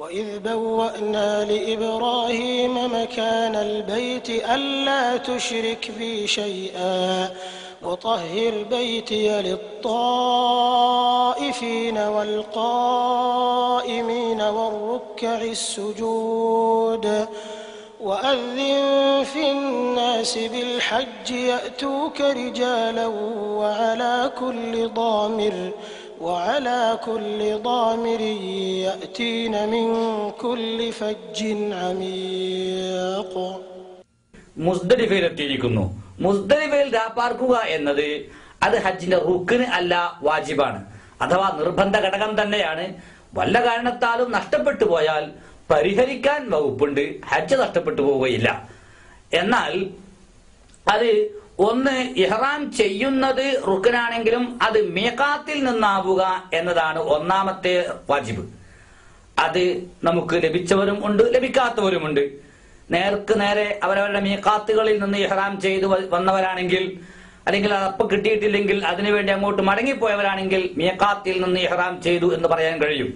وإذ بوأنا لإبراهيم مكان البيت ألا تشرك بي شيئا وطهر بيتي للطائفين والقائمين والركع السجود وأذن في الناس بالحج يأتوك رجالا وعلى كل ضامر يأتين من كل فج عميق. മുസ്ദലിഫയിലെത്തിയിരിക്കുന്നു. മുസ്ദലിഫയിൽ രാപ്പാർക്കുക എന്നത് അത് ഹജ്ജിന്റെ റുക്ന് അല്ല, വാജിബാണ്, അഥവാ നിർബന്ധ ഘടകം തന്നെയാണ്. വല്ല കാരണത്താലും നഷ്ടപ്പെട്ടു പോയാൽ പരിഹരിക്കാൻ വകുപ്പുണ്ട്, ഹജ്ജ് നഷ്ടപ്പെട്ടു പോവുകയില്ല. എന്നാൽ അത് ഒന്ന് ഇഹ്റാം ചെയ്യുന്നത് റുക്നാണെങ്കിലും അത് മീഖാത്തിൽ നിന്നാവുക എന്നതാണ് ഒന്നാമത്തെ വാജിബ്. അത് നമുക്ക് ലഭിച്ചവരും ഉണ്ട്, ലഭിക്കാത്തവരുമുണ്ട്. നേർക്ക് നേരെ അവരവരുടെ മീഖാത്തുകളിൽ നിന്ന് ഇഹ്റാം ചെയ്തു വന്നവരാണെങ്കിൽ, അല്ലെങ്കിൽ അതപ്പം കിട്ടിയിട്ടില്ലെങ്കിൽ അതിനുവേണ്ടി അങ്ങോട്ട് മടങ്ങിപ്പോയവരാണെങ്കിൽ മീഖാത്തിൽ നിന്ന് ഇഹ്റാം ചെയ്തു എന്ന് പറയാൻ കഴിയും.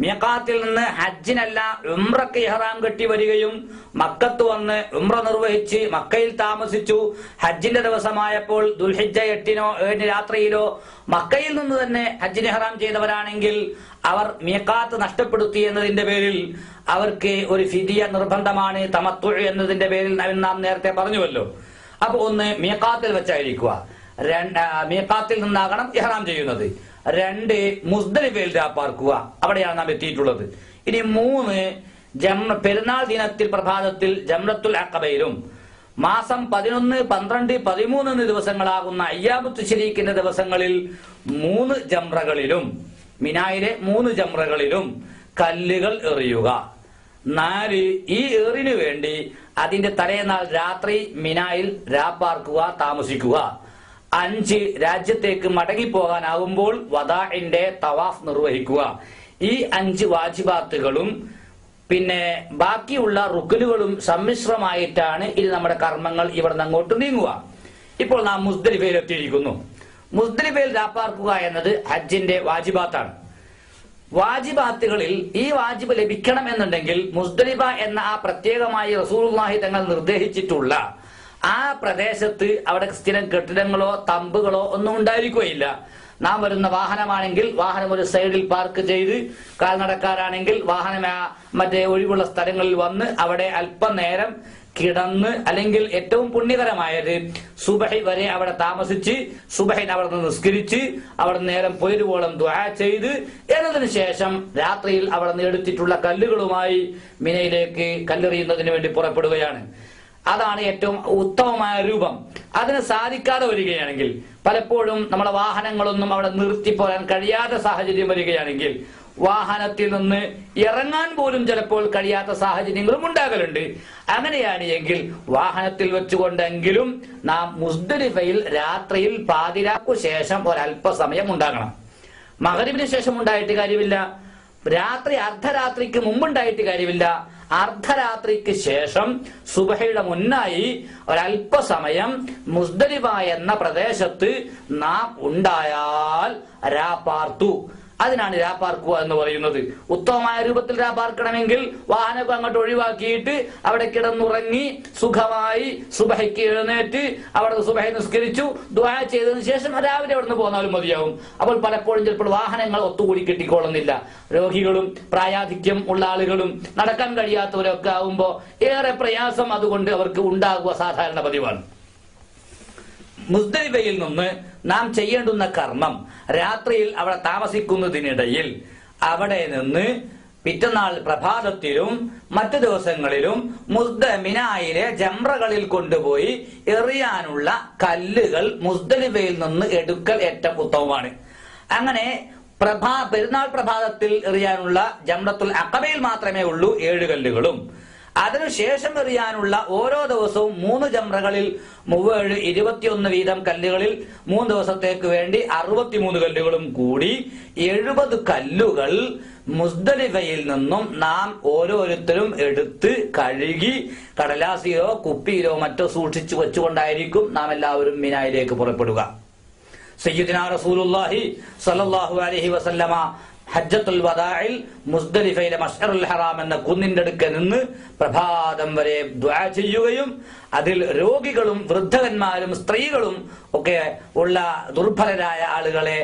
മീഖാത്തിൽ നിന്ന് ഹജ്ജിനല്ല ഉംറക്ക് ഇഹ്റാം കെട്ടി വരികയും മക്കത്ത് വന്ന് ഉംറ നിർവഹിച്ച് മക്കയിൽ താമസിച്ചു, ഹജ്ജിന്റെ ദിവസമായപ്പോൾ ദുൽഹിജ്ജ 8-നോ 7 രാത്രിയിലോ മക്കയിൽ നിന്ന് തന്നെ ഹജ്ജിന് ഇഹ്റാം ചെയ്തവരാണെങ്കിൽ അവർ മീഖാത്ത് നഷ്ടപ്പെടുത്തി എന്നതിന്റെ പേരിൽ അവർക്ക് ഒരു ഫിദിയ നിർബന്ധമാണ്, തമത്തു എന്നതിന്റെ പേരിൽ നാം നേരത്തെ പറഞ്ഞുവല്ലോ. അപ്പൊ ഒന്ന് മീഖാത്തിൽ വെച്ചായിരിക്കുക, മീഖാത്തിൽ നിന്നാകണം ഇഹ്റാം ചെയ്യുന്നത്. 2 മുസ്ദലിഫയിൽ രാപ്പാർക്കുക, അവിടെയാണ് നാം എത്തിയിട്ടുള്ളത്. ഇനി 3 പെരുന്നാൾ ദിനത്തിൽ പ്രഭാതത്തിൽ ജംറത്തുൽ അഖബയിലും മാസം 11, 12, 13 എന്നീ ദിവസങ്ങളാകുന്ന അയ്യാമുത്ത് ശരീക്കിന്റെ ദിവസങ്ങളിൽ 3 ജംറകളിലും മിനായിലെ 3 ജംറകളിലും കല്ലുകൾ എറിയുക. 4 ഈ ഏറിനു വേണ്ടി അതിന്റെ തലേനാൾ രാത്രി മിനായിൽ രാപ്പാർക്കുക, താമസിക്കുക. 5 രാജ്യത്തേക്ക് മടങ്ങിപ്പോകാനാവുമ്പോൾ വദാഇന്റെ തവാഫ് നിർവഹിക്കുക. ഈ 5 വാജിബാത്തുകളും പിന്നെ ബാക്കിയുള്ള റുക്നുകളും സമ്മിശ്രമായിട്ടാണ് ഇത് നമ്മുടെ കർമ്മങ്ങൾ ഇവിടെ നിന്ന് അങ്ങോട്ട് നീങ്ങുക. ഇപ്പോൾ നാം മുസ്ദലിഫയിൽ എത്തിയിരിക്കുന്നു. മുസ്ദലിഫയിൽ രാപ്പാർക്കുക എന്നത് ഹജ്ജിന്റെ വാജിബാത്താണ്. വാജിബാത്തുകളിൽ ഈ വാജിബ് ലഭിക്കണം എന്നുണ്ടെങ്കിൽ മുസ്ദലിഫ എന്ന ആ പ്രത്യേകമായി റസൂലുള്ളാഹി തങ്ങൾ നിർദ്ദേശിച്ചിട്ടുള്ള ആ പ്രദേശത്ത് അവിടെ സ്ഥിരം കെട്ടിടങ്ങളോ തമ്പുകളോ ഒന്നും ഉണ്ടായിരിക്കുകയില്ല. നാം വരുന്ന വാഹനമാണെങ്കിൽ വാഹനം ഒരു സൈഡിൽ പാർക്ക് ചെയ്ത്, കാൽനടക്കാരാണെങ്കിൽ വാഹനം മറ്റേ ഒഴിവുള്ള സ്ഥലങ്ങളിൽ വന്ന് അവിടെ അല്പനേരം കിടന്ന്, അല്ലെങ്കിൽ ഏറ്റവും പുണ്യകരമായത് സുബഹി വരെ അവിടെ താമസിച്ച് സുബഹിന് അവിടെ നിന്ന് നിസ്കരിച്ച് അവിടെ നേരം പൊരുവോളം ദുആ ചെയ്ത് എന്നതിന് ശേഷം രാത്രിയിൽ അവിടെ നിന്ന് എടുത്തിട്ടുള്ള കല്ലുകളുമായി മിനയിലേക്ക് കല്ലെറിയുന്നതിന് വേണ്ടി പുറപ്പെടുകയാണ്. അതാണ് ഏറ്റവും ഉത്തമമായ രൂപം. അതിന് സാധിക്കാതെ വരികയാണെങ്കിൽ, പലപ്പോഴും നമ്മളെ വാഹനങ്ങളൊന്നും അവിടെ നിർത്തിപ്പോരാൻ കഴിയാത്ത സാഹചര്യം വരികയാണെങ്കിൽ വാഹനത്തിൽ നിന്ന് ഇറങ്ങാൻ പോലും ചിലപ്പോൾ കഴിയാത്ത സാഹചര്യങ്ങളും ഉണ്ടാകലുണ്ട്. അങ്ങനെയാണ് എങ്കിൽ വാഹനത്തിൽ വെച്ചുകൊണ്ടെങ്കിലും നാം മുസ്ദലിഫയിൽ രാത്രിയിൽ പാതിരാക്കു ശേഷം ഒരല്പസമയം ഉണ്ടാകണം. മഗ്‌രിബിന് ശേഷം ഉണ്ടായിട്ട് കാര്യമില്ല, രാത്രി അർദ്ധരാത്രിക്ക് മുമ്പുണ്ടായിട്ട് കാര്യമില്ല. അർദ്ധരാത്രിക്ക് ശേഷം സുബഹയുടെ മുന്നായി ഒരല്പസമയം മുസ്ദലിഫ എന്ന പ്രദേശത്ത് നാം ഉണ്ടായാൽ രാപ്പാർത്തു. അതിനാണ് രാപ്പാർക്കുക എന്ന് പറയുന്നത്. ഉത്തമമായ രൂപത്തിൽ രാപ്പാർക്കണമെങ്കിൽ വാഹനമൊക്കെ അങ്ങോട്ട് ഒഴിവാക്കിയിട്ട് അവിടെ കിടന്നുറങ്ങി സുഖമായി സുബഹയ്ക്ക് എഴുന്നേറ്റ് അവിടെ സുബഹി നിസ്കരിച്ചു ദുആ ചെയ്തതിനു ശേഷം രാവിലെ അവിടെ നിന്ന് പോന്നാലും മതിയാവും. അപ്പോൾ പലപ്പോഴും ചിലപ്പോൾ വാഹനങ്ങൾ ഒത്തുകൂടി കിട്ടിക്കൊള്ളുന്നില്ല. രോഗികളും പ്രായാധിക്യം ഉള്ള ആളുകളും നടക്കാൻ കഴിയാത്തവരൊക്കെ ആവുമ്പോൾ ഏറെ പ്രയാസം അതുകൊണ്ട് അവർക്ക് ഉണ്ടാകുക സാധാരണ പതിവാണ്. മുസ്ദലിഫയിൽ നിന്ന് നാം ചെയ്യേണ്ടുന്ന കർമ്മം, രാത്രിയിൽ അവിടെ താമസിക്കുന്നതിനിടയിൽ അവിടെ നിന്ന് പിറ്റന്നാൾ പ്രഭാതത്തിലും മറ്റു ദിവസങ്ങളിലും മിനായിലെ ജംറകളിൽ കൊണ്ടുപോയി എറിയാനുള്ള കല്ലുകൾ മുസ്ദലിഫയിൽ നിന്ന് എടുക്കൽ ഏറ്റവും ഉത്തമമാണ്. അങ്ങനെ പെരുന്നാൾ പ്രഭാതത്തിൽ എറിയാനുള്ള ജംറത്തുൽ അഖബയിൽ മാത്രമേ ഉള്ളൂ 7 കല്ലുകളും. അതിനുശേഷം എറിയാനുള്ള ഓരോ ദിവസവും 3 ജംറകളിൽ 7 21 വീതം കല്ലുകളിൽ 3 ദിവസത്തേക്ക് വേണ്ടി 63 കല്ലുകളും കൂടി 70 കല്ലുകൾ മുസ്ദലിഫയിൽ നിന്നും നാം ഓരോരുത്തരും എടുത്ത് കഴുകി കടലാസിലോ കുപ്പിയിലോ മറ്റോ സൂക്ഷിച്ചു വെച്ചുകൊണ്ടായിരിക്കും നാം എല്ലാവരും മിനായിലേക്ക് പുറപ്പെടുക. സയ്യിദുനാ റസൂലുള്ളാഹി സ്വല്ലല്ലാഹു അലൈഹി വസല്ലമ ഹജ്ജത്തുൽ വദാഇൽ മുസ്ദലിഫയിലെ മശ്അറുൽ ഹറാം എന്ന കുന്നിന്റെ അടുക്കൽ നിന്ന് പ്രഭാതം വരെ ദുആ ചെയ്യുകയും അതിൽ രോഗികളും വൃദ്ധന്മാരും സ്ത്രീകളും ഒക്കെ ഉള്ള ദുർബലരായ ആളുകളെ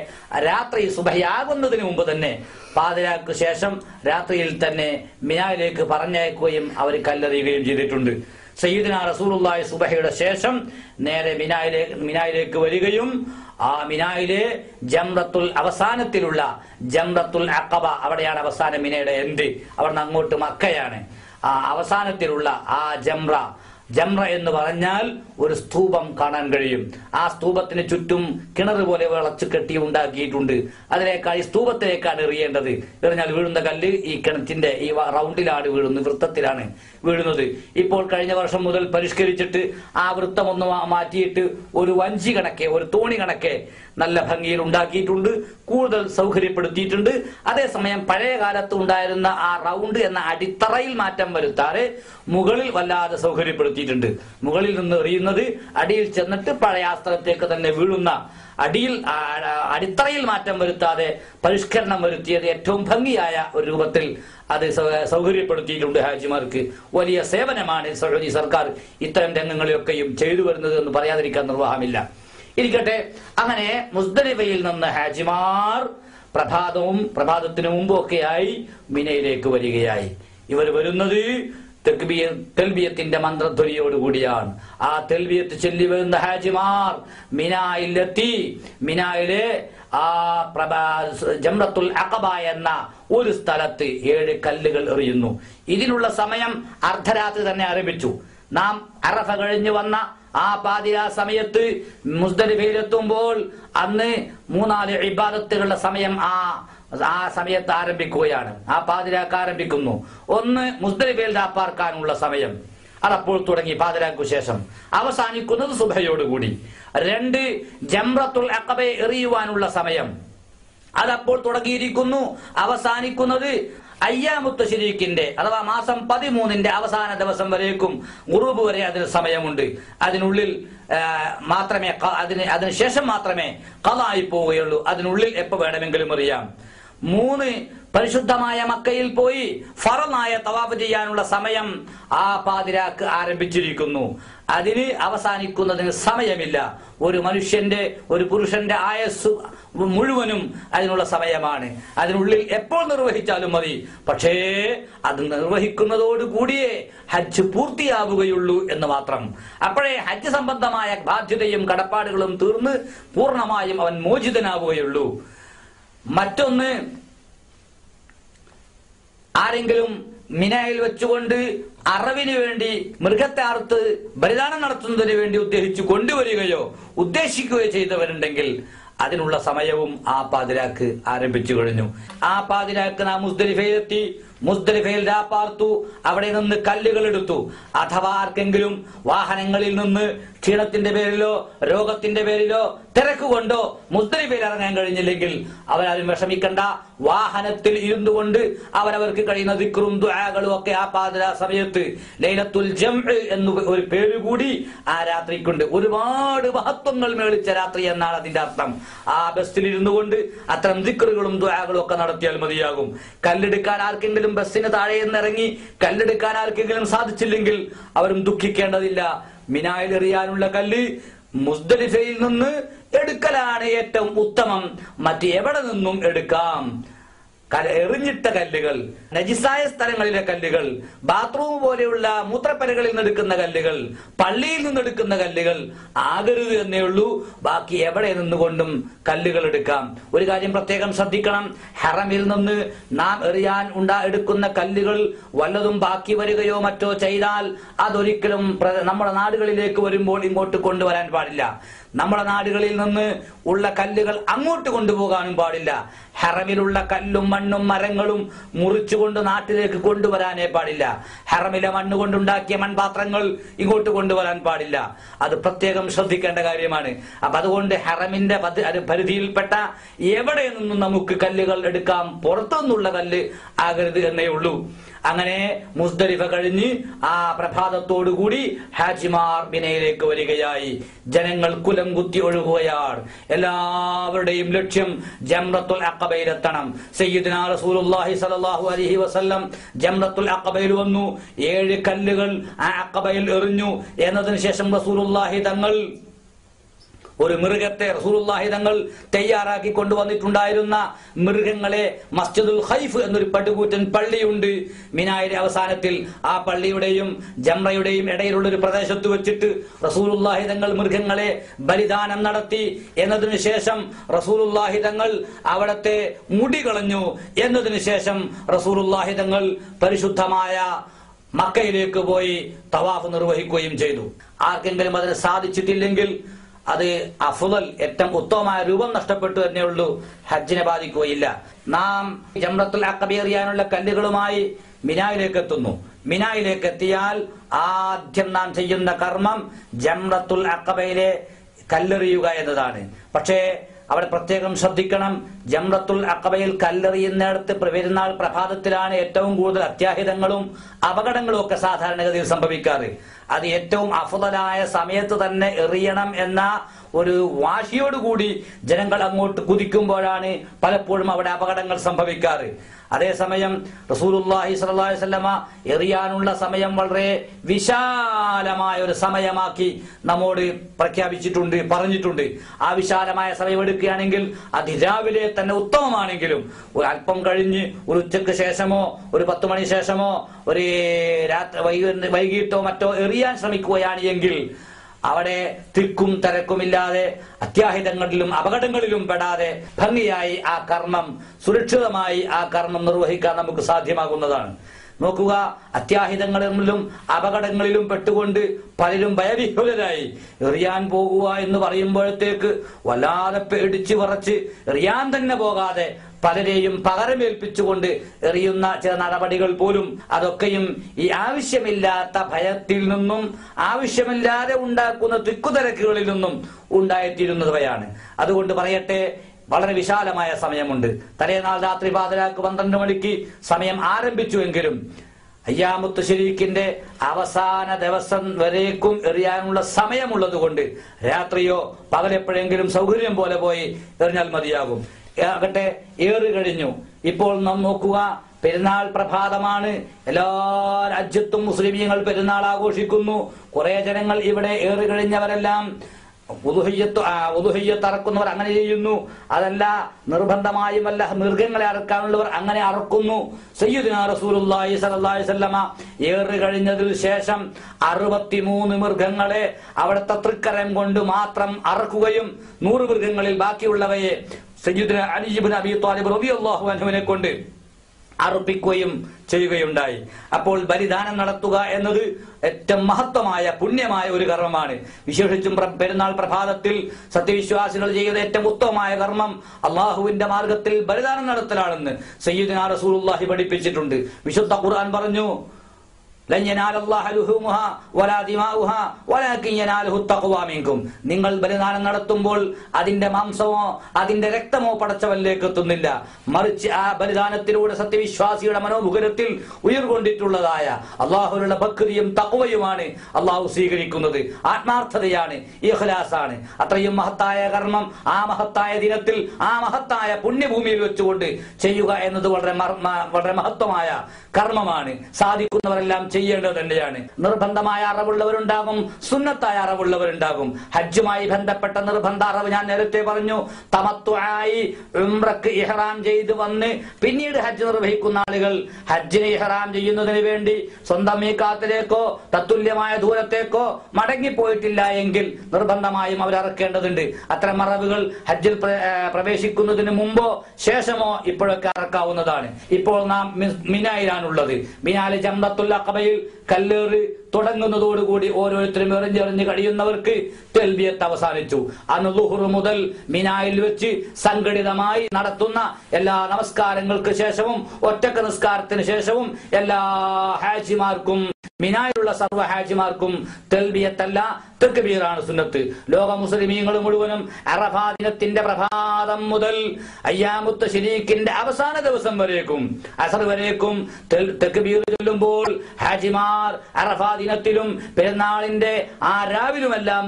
രാത്രി സുബഹിയാകുന്നതിന് മുമ്പ് തന്നെ പാതിരാക്ക് ശേഷം രാത്രിയിൽ തന്നെ മിനായിലേക്ക് പറഞ്ഞയക്കുകയും അവർ കല്ലെറിയുകയും ചെയ്തിട്ടുണ്ട്. സയ്യിദുനാ റസൂലുള്ളാഹി സുബഹിയുടെ ശേഷം നേരെ മിനായിലേക്ക് വരികയും ആ മിനായിലെ ജംറത്തുൽ അവസാനത്തിലുള്ള ജംറത്തുൽ അഖബ, അവിടെയാണ് അവസാന മിനയുടെ എൻഡ്, അവിടുന്ന് അങ്ങോട്ട് മക്കയാണ്. ആ അവസാനത്തിലുള്ള ആ ജംറ എന്ന് പറഞ്ഞാൽ ഒരു സ്തൂപം കാണാൻ കഴിയും. ആ സ്തൂപത്തിന് ചുറ്റും കിണർ പോലെ വിളച്ചു കെട്ടി ഉണ്ടാക്കിയിട്ടുണ്ട്. അതിനേക്കാൾ ഈ സ്തൂപത്തിലേക്കാണ് എറിയേണ്ടത്. എറിഞ്ഞാൽ വീഴുന്ന കല്ല് ഈ കിണറ്റിന്റെ ഈ റൗണ്ടിലാണ് വീഴുന്നത്, വൃത്തത്തിലാണ് വീഴുന്നത്. ഇപ്പോൾ കഴിഞ്ഞ വർഷം മുതൽ പരിഷ്കരിച്ചിട്ട് ആ വൃത്തം ഒന്ന് മാറ്റിയിട്ട് ഒരു വഞ്ചി കണക്കെ, ഒരു തോണി കണക്കെ നല്ല ഭംഗിയിൽ ഉണ്ടാക്കിയിട്ടുണ്ട്, കൂടുതൽ സൗകര്യപ്പെടുത്തിയിട്ടുണ്ട്. അതേസമയം പഴയ കാലത്ത് ഉണ്ടായിരുന്ന ആ റൗണ്ട് എന്ന അടിത്തറയിൽ മാറ്റം വരുത്താതെ മുകളിൽ വല്ലാതെ സൗകര്യപ്പെടുത്തിയിട്ടുണ്ട്. മുകളിൽ നിന്ന് എറിയുന്നത് അടിയിൽ ചെന്നിട്ട് പഴയ ആ സ്ഥലത്തേക്ക് തന്നെ വീഴുന്ന, അടിത്തറയിൽ മാറ്റം വരുത്താതെ പരിഷ്കരണം വരുത്തിയത് ഏറ്റവും ഭംഗിയായ ഒരു രൂപത്തിൽ അത് സൗകര്യപ്പെടുത്തിയിട്ടുണ്ട്. ഹാജിമാർക്ക് വലിയ സേവനമാണ് സൗദി സർക്കാർ ഇത്തരം രംഗങ്ങളെയൊക്കെയും ചെയ്തു വരുന്നത് എന്ന് പറയാതിരിക്കാൻ നിർവാഹമില്ല. ഇരിക്കട്ടെ, അങ്ങനെ മുസ്ദലിഫയിൽ നിന്ന് ഹാജിമാർ പ്രഭാതത്തിനു മുമ്പൊക്കെയായി മിനയിലേക്ക് വരികയായി. ഇവർ വരുന്നത് തെൽബിയത്തിന്റെ മന്ത്രധ്വനിയോടുകൂടിയാണ്. ആ തെൽബിയത്ത് ചൊല്ലി വരുന്ന ഹാജിമാർ മിനായിലെത്തി. മിനായിലെ ആ ജംറത്തുൽ അഖബ എന്ന ഒരു സ്ഥലത്ത് 7 കല്ലുകൾ എറിയുന്നു. ഇതിനുള്ള സമയം അർദ്ധരാത്രി തന്നെ ആരംഭിച്ചു. നാം അറഫ കഴിഞ്ഞു വന്ന ആ പാതിരാ സമയത്ത് മുസ്ദലിഫയിലെത്തുമ്പോൾ അന്ന് 3-4 ഇബാദത്തുകളുടെ സമയം ആ സമയത്ത് ആരംഭിക്കുകയാണ്. ആ പാതിരാക്ക് ആരംഭിക്കുന്നു. ഒന്ന് മുസ്ദലിഫയിൽ രാപ്പാർക്കാനുള്ള സമയം, അതപ്പോൾ തുടങ്ങി പാതിരാക്കു ശേഷം, അവസാനിക്കുന്നത് സുബഹയോടുകൂടി. 2 ജംറത്തുൽ അഖബയെ എറിയുവാനുള്ള സമയം, അതപ്പോൾ തുടങ്ങിയിരിക്കുന്നു, അവസാനിക്കുന്നത് അയ്യാമുത്ത് ശരീക്കിന്റെ അഥവാ മാസം 13ന്റെ അവസാന ദിവസം വരേക്കും ഉറൂബ് വരെ അതിന് സമയമുണ്ട്. അതിനുള്ളിൽ മാത്രമേ അതിനുശേഷം മാത്രമേ ഖളായി പോവുകയുള്ളൂ. അതിനുള്ളിൽ എപ്പോ വേണമെങ്കിലും അറിയാം. 3 പരിശുദ്ധമായ മക്കയിൽ പോയി ഫറളായ തവാഫ് ചെയ്യാനുള്ള സമയം ആ പാതിരാക്ക് ആരംഭിച്ചിരിക്കുന്നു. അതിന് അവസാനിക്കുന്നതിന് സമയമില്ല. ഒരു മനുഷ്യന്റെ, ഒരു പുരുഷന്റെ ആയസ് മുഴുവനും അതിനുള്ള സമയമാണ്. അതിനുള്ളിൽ എപ്പോൾ നിർവഹിച്ചാലും മതി. പക്ഷേ അത് നിർവഹിക്കുന്നതോടുകൂടിയേ ഹജ്ജ് പൂർത്തിയാവുകയുള്ളൂ എന്ന് മാത്രം. അപ്പോഴേ ഹജ്ജ് സംബന്ധമായ ബാധ്യതയും കടപ്പാടുകളും തീർന്ന് പൂർണ്ണമായും അവൻ മോചിതനാവുകയുള്ളൂ. മറ്റൊന്ന്, ആരെങ്കിലും മിനായിൽ വെച്ചുകൊണ്ട് അറവിന് വേണ്ടി മൃഗത്തെ അറുത്ത് ബലിദാനം നടത്തുന്നതിന് വേണ്ടി ഉദ്ദേശിച്ചു കൊണ്ടുവരികയോ ഉദ്ദേശിക്കുകയോ ചെയ്തവരുണ്ടെങ്കിൽ അതിനുള്ള സമയവും ആ പാതിരാക്ക് ആരംഭിച്ചു കഴിഞ്ഞു. ആ പാതിരാക്ക് നാം മുസ്ദലിഫയിലെത്തി. മുസ്ദലിഫയിൽ രാപ്പാർത്തു. അവിടെ നിന്ന് കല്ലുകൾ എടുത്തു. അഥവാ ആർക്കെങ്കിലും വാഹനങ്ങളിൽ നിന്ന് ക്ഷീണത്തിന്റെ പേരിലോ രോഗത്തിന്റെ പേരിലോ തിരക്കുകൊണ്ടോ മുസ്ദലിഫയിൽ ഇറങ്ങാൻ കഴിഞ്ഞില്ലെങ്കിൽ അവരാരും വിഷമിക്കണ്ട. വാഹനത്തിൽ ഇരുന്നു കൊണ്ട് അവരവർക്ക് കഴിയുന്ന ദിക്റും ദുആകളും ഒക്കെ ആ പാതിരാ സമയത്ത് ലൈലത്തുൽ ജംഅ് എന്ന് ഒരു പേര് കൂടി ആ രാത്രിക്കുണ്ട്. ഒരുപാട് മഹത്വങ്ങൾ മേളിച്ച രാത്രി എന്നാണ് അതിന്റെ അർത്ഥം. ആ ബസ്സിൽ ഇരുന്നു കൊണ്ട് അത്തരം ദിക്റുകളും ദുആകളും ഒക്കെ നടത്തിയാൽ മതിയാകും. കല്ലെടുക്കാൻ ആർക്കെങ്കിലും ബസ്സിന് താഴെ നിന്നിറങ്ങി കല്ലെടുക്കാൻ ആർക്കെങ്കിലും സാധിച്ചില്ലെങ്കിൽ അവരും ദുഃഖിക്കേണ്ടതില്ല. മിനായിൽ എറിയാനുള്ള കല്ല് മുസ്ദലിഫയിൽ നിന്ന് എടുക്കലാണ് ഏറ്റവും ഉത്തമം. മറ്റ് എവിടെ നിന്നും എടുക്കാം. എറിഞ്ഞിട്ട കല്ലുകൾ, നജിസായ സ്ഥലങ്ങളിലെ കല്ലുകൾ, ബാത്റൂം പോലെയുള്ള മൂത്രപ്പരകളിൽ നിന്നെടുക്കുന്ന കല്ലുകൾ, പള്ളിയിൽ നിന്നെടുക്കുന്ന കല്ലുകൾ ആകരുത് എന്നേ ഉള്ളൂ. ബാക്കി എവിടെ നിന്നുകൊണ്ടും കല്ലുകൾ എടുക്കാം. ഒരു കാര്യം പ്രത്യേകം ശ്രദ്ധിക്കണം. ഹറമിൽ നിന്ന് നാം എറിയാൻ എടുക്കുന്ന കല്ലുകൾ വല്ലതും ബാക്കി വരികയോ മറ്റോ ചെയ്താൽ അതൊരിക്കലും നമ്മുടെ നാടുകളിലേക്ക് വരുമ്പോൾ ഇങ്ങോട്ട് കൊണ്ടുവരാൻ പാടില്ല. നമ്മുടെ നാടുകളിൽ നിന്ന് ഉള്ള കല്ലുകൾ അങ്ങോട്ട് കൊണ്ടുപോകാനും പാടില്ല. ഹറമിലുള്ള കല്ലും മണ്ണും മരങ്ങളും മുറിച്ചുകൊണ്ട് നാട്ടിലേക്ക് കൊണ്ടുവരാനേ പാടില്ല. ഹറമിലെ മണ്ണ് കൊണ്ടുണ്ടാക്കിയ മൺപാത്രങ്ങൾ ഇങ്ങോട്ട് കൊണ്ടുവരാൻ പാടില്ല. അത് പ്രത്യേകം ശ്രദ്ധിക്കേണ്ട കാര്യമാണ്. അപ്പൊ അതുകൊണ്ട് ഹറമിന്റെ പരിധിയിൽപ്പെട്ട എവിടെ നിന്നും നമുക്ക് കല്ലുകൾ എടുക്കാം. പുറത്തുനിന്നുള്ള കല്ല് ആകരുത് എന്നേ ഉള്ളൂ. അങ്ങനെ മുസ്ദലിഫ കഴിഞ്ഞ് ആ പ്രഭാതത്തോടുകൂടി ഹാജിമാർ മിനയിലേക്ക് വരികയായി. ജനങ്ങൾ കുലം കുത്തി ഒഴുകുകയാണ്. എല്ലാവരുടെയും ലക്ഷ്യം ജംറത്തുൽ അഖബയിലെത്തണം. സയ്യിദുനാ റസൂലുള്ളാഹി സ്വല്ലല്ലാഹു അലൈഹി വസല്ലം ജംറത്തുൽ അഖബയിൽ വന്നു. 7 കല്ലുകൾ ആ അഖബയിൽ എറിഞ്ഞു. എന്നതിന് ശേഷം റസൂലുള്ളാഹി തങ്ങൾ ഒരു മൃഗത്തെ തയ്യാറാക്കി കൊണ്ടുവന്നിട്ടുണ്ടായിരുന്ന മൃഗങ്ങളെ മസ്ജിദുൽ ഖൈഫ് എന്നൊരു പടുകൂറ്റൻ പള്ളിയുണ്ട് മിനായിലെ അവസാനത്തിൽ. ആ പള്ളിയുടെയും ജംറയുടെയും ഇടയിലുള്ള ഒരു പ്രദേശത്ത് വെച്ചിട്ട് റസൂലുള്ളാഹി തങ്ങൾ മൃഗങ്ങളെ ബലിദാനം നടത്തി. എന്നതിനു ശേഷം റസൂലുള്ളാഹി തങ്ങൾ അവിടത്തെ മുടി കളഞ്ഞു. എന്നതിനു ശേഷം റസൂലുള്ളാഹി തങ്ങൾ പരിശുദ്ധമായ മക്കയിലേക്ക് പോയി തവാഫ് നിർവഹിക്കുകയും ചെയ്തു. ആർക്കെങ്കിലും അതിന് സാധിച്ചിട്ടില്ലെങ്കിൽ അത് അഫ്ളൽ ഏറ്റവും ഉത്തമമായ രൂപം നഷ്ടപ്പെട്ടു തന്നെയുള്ളൂ, ഹജ്ജിനെ ബാധിക്കുകയില്ല. നാം ജംറത്തുൽ അഖബ എറിയാനുള്ള കല്ലുകളുമായി മിനായിലേക്ക് എത്തുന്നു. മിനായിലേക്ക് എത്തിയാൽ ആദ്യം നാം ചെയ്യുന്ന കർമ്മം ജംറത്തുൽ അഖബയിലെ കല്ലെറിയുക എന്നതാണ്. പക്ഷേ അവിടെ പ്രത്യേകം ശ്രദ്ധിക്കണം, ജംറത്തുൽ അഖബയിൽ കല്ലെറിയുന്നിടത്ത് പെരുന്നാൾ പ്രഭാതത്തിലാണ് ഏറ്റവും കൂടുതൽ അത്യാഹിതങ്ങളും അപകടങ്ങളും ഒക്കെ സാധാരണഗതിയിൽ സംഭവിക്കാറ്. അത് ഏറ്റവും അഫ്ളലായ സമയത്ത് തന്നെ എറിയണം എന്ന ഒരു വാശിയോടുകൂടി ജനങ്ങൾ അങ്ങോട്ട് കുതിക്കുമ്പോഴാണ് പലപ്പോഴും അവിടെ അപകടങ്ങൾ സംഭവിക്കാറ്. അതേസമയം റസൂലുള്ളാഹി സ്വല്ലല്ലാഹു അലൈഹി വസല്ലമ എറിയാനുള്ള സമയം വളരെ വിശാലമായ ഒരു സമയമാക്കി നമ്മോട് പ്രഖ്യാപിച്ചിട്ടുണ്ട്, പറഞ്ഞിട്ടുണ്ട്. ആ വിശാലമായ സമയം എടുക്കുകയാണെങ്കിൽ അതിരാവിലെ തന്നെ ഉത്തമമാണെങ്കിലും ഒരു അല്പം കഴിഞ്ഞ് ഒരു ഉച്ചയ്ക്ക് ശേഷമോ ഒരു 10 മണി ശേഷമോ ഒരു വൈകിട്ടോ മറ്റോ എറിയാൻ ശ്രമിക്കുകയാണ് എങ്കിൽ അവിടെ തിക്കും തിരക്കുമില്ലാതെ അത്യാഹിതങ്ങളിലും അപകടങ്ങളിലും പെടാതെ ഭംഗിയായി ആ കർമ്മം സുരക്ഷിതമായി ആ കർമ്മം നിർവഹിക്കാൻ നമുക്ക് സാധ്യമാകുന്നതാണ്. നോക്കുക, അത്യാഹിതങ്ങളിലും അപകടങ്ങളിലും പെട്ടുകൊണ്ട് പലരും ഭയവിഹ്വലരായി എറിയാൻ പോകുക എന്ന് പറയുമ്പോഴത്തേക്ക് വല്ലാതെ പേടിച്ച് വിറച്ച് എറിയാൻ തന്നെ പോകാതെ പലരെയും പകരമേൽപ്പിച്ചുകൊണ്ട് എറിയുന്ന ചില നടപടികൾ പോലും അതൊക്കെയും ഈ ആവശ്യമില്ലാത്ത ഭയത്തിൽ നിന്നും ആവശ്യമില്ലാതെ ഉണ്ടാക്കുന്ന തിക്കുതിരക്കുകളിൽ നിന്നും ഉണ്ടായിത്തീരുന്നവയാണ്. അതുകൊണ്ട് പറയട്ടെ, വളരെ വിശാലമായ സമയമുണ്ട്. തലേനാൾ രാത്രി പാതിരാക്ക് 12 മണിക്ക് സമയം ആരംഭിച്ചുവെങ്കിലും അയ്യാമുത്ത് ശരീക്കിന്റെ അവസാന ദിവസം വരേക്കും എറിയാനുള്ള സമയമുള്ളത് കൊണ്ട് രാത്രിയോ പകലെപ്പോഴെങ്കിലും സൗകര്യം പോലെ പോയി എറിഞ്ഞാൽ മതിയാകും. ആകട്ടെ, ഏറ് കഴിഞ്ഞു. ഇപ്പോൾ നാം നോക്കുക, പെരുന്നാൾ പ്രഭാതമാണ്. എല്ലാ രാജ്യത്തും മുസ്ലിമീങ്ങൾ പെരുന്നാൾ ആഘോഷിക്കുന്നു. കുറെ ജനങ്ങൾ ഇവിടെ ഏറ് കഴിഞ്ഞവരെല്ലാം ഉദുഹിയ്യത്ത് അറക്കുന്നവർ അങ്ങനെ ചെയ്യുന്നു. അതല്ല, നിർബന്ധമായുമല്ല, മൃഗങ്ങളെ അറക്കാനുള്ളവർ അങ്ങനെ അറക്കുന്നു. സയ്യിദുനാ റസൂലുള്ളാഹി സ്വല്ലല്ലാഹു അലൈഹി വസല്ലമ ഏറ് കഴിഞ്ഞതിന് ശേഷം 63 മൃഗങ്ങളെ അവിടുത്തെ തൃക്കരം കൊണ്ട് മാത്രം അറക്കുകയും 100 മൃഗങ്ങളിൽ ബാക്കിയുള്ളവയെ സയ്യിദുനാ അലി ഇബ്നു അബീ ത്വാലിബ് റളിയല്ലാഹു അൻഹുവിനെ കൊണ്ട് അർപ്പിക്കുകയും ചെയ്യുകയുണ്ടായി. അപ്പോൾ ബലിദാനം നടത്തുക എന്നത് ഏറ്റവും മഹത്വമായ പുണ്യമായ ഒരു കർമ്മമാണ്. വിശേഷിച്ചും പെരുന്നാൾ പ്രഭാതത്തിൽ സത്യവിശ്വാസികൾ ചെയ്യുന്ന ഏറ്റവും ഉത്തമമായ കർമ്മം അള്ളാഹുവിന്റെ മാർഗത്തിൽ ബലിദാനം നടത്തലാണെന്ന് സയ്യിദുനാ റസൂലുള്ളാഹി പഠിപ്പിച്ചിട്ടുണ്ട്. വിശുദ്ധ ഖുർആൻ പറഞ്ഞു, നിങ്ങൾ ബലിദാനം നടത്തുമ്പോൾ അതിന്റെ മാംസമോ അതിന്റെ രക്തമോ പടച്ചവനിലേക്ക് എത്തുന്നില്ല, മറിച്ച് ആ ബലിദാനത്തിലൂടെ സത്യവിശ്വാസിയുടെ മനോമുഖരത്തിൽ ഉയർകൊണ്ടിട്ടുള്ളതായ അള്ളാഹുവിനുള്ള ഭക്തിയും തഖ്വയുമാണ് അള്ളാഹു സ്വീകരിക്കുന്നത്. ആത്മാർത്ഥതയാണ്, ഇഖ്ലാസാണ്. അത്രയും മഹത്തായ കർമ്മം ആ മഹത്തായ ദിനത്തിൽ ആ മഹത്തായ പുണ്യഭൂമിയിൽ വെച്ചുകൊണ്ട് ചെയ്യുക എന്നത് വളരെ മഹത്വമായ കർമ്മമാണ്. സാധിക്കുന്നവരെല്ലാം ചെയ്യേണ്ടത് തന്നെയാണ്. നിർബന്ധമായ അറിവുള്ളവരുണ്ടാകും, സുന്നത്തായ അറിവുള്ളവരുണ്ടാകും. ഹജ്ജുമായി ബന്ധപ്പെട്ട നിർബന്ധ അറിവ് ഞാൻ നേരത്തെ പറഞ്ഞു. തമത്തുആയി ഉംറക്ക് ഇഹ്റാം ചെയ്ത് വന്ന് പിന്നീട് ഹജ്ജ് നിർവഹിക്കുന്ന ആളുകൾ ഹജ്ജിനെ ഇഹ്റാം ചെയ്യുന്നതിന് വേണ്ടി സ്വന്തം മീഖാത്തിലേക്കോ തത്തുല്യമായ ദൂരത്തേക്കോ മടങ്ങിപ്പോയിട്ടില്ല എങ്കിൽ നിർബന്ധമായും അവർ അറക്കേണ്ടതുണ്ട്. അത്തരം അറിവുകൾ ഹജ്ജിൽ പ്രവേശിക്കുന്നതിന് മുമ്പോ ശേഷമോ ഇപ്പോഴൊക്കെ അറക്കാവുന്നതാണ്. ഇപ്പോൾ നാം മിനായിലാണുള്ളത്. മിനായിലെ ജംറത്തുൽ അഖബയിൽ കല്ലേറ് തുടങ്ങുന്നതോടുകൂടി ഓരോരുത്തരും എറിഞ്ഞെറിഞ്ഞ് കഴിയുന്നവർക്ക് തൽബിയത്ത് അവസാനിച്ചു. അന്ന് ളുഹ്ർ മുതൽ മിനായിൽ വെച്ച് സംഘടിതമായി നടത്തുന്ന എല്ലാ നമസ്കാരങ്ങൾക്ക് ശേഷവും ഒറ്റക്ക് നിസ്കാരത്തിന് ശേഷവും എല്ലാ ഹാജിമാർക്കും മിനായിലുള്ള സർവ്വ ഹാജിമാർക്കും തൽബിയത്തല്ല തക്ബീറാണ് സുന്നത്ത്. ലോക മുസ്ലിമീങ്ങൾ മുഴുവനും അറഫാ ദിനത്തിന്റെ പ്രഭാതം മുതൽ അയ്യാമുത്ത തശ്രീഖിന്റെ അവസാന ദിവസം വരേക്കും അസർ വരേക്കും തക്ബീർ ചൊല്ലുമ്പോൾ ഹാജിമാർ അറഫാ ദിനത്തിലും പെരുന്നാളിന്റെ ആ രാവിലുമെല്ലാം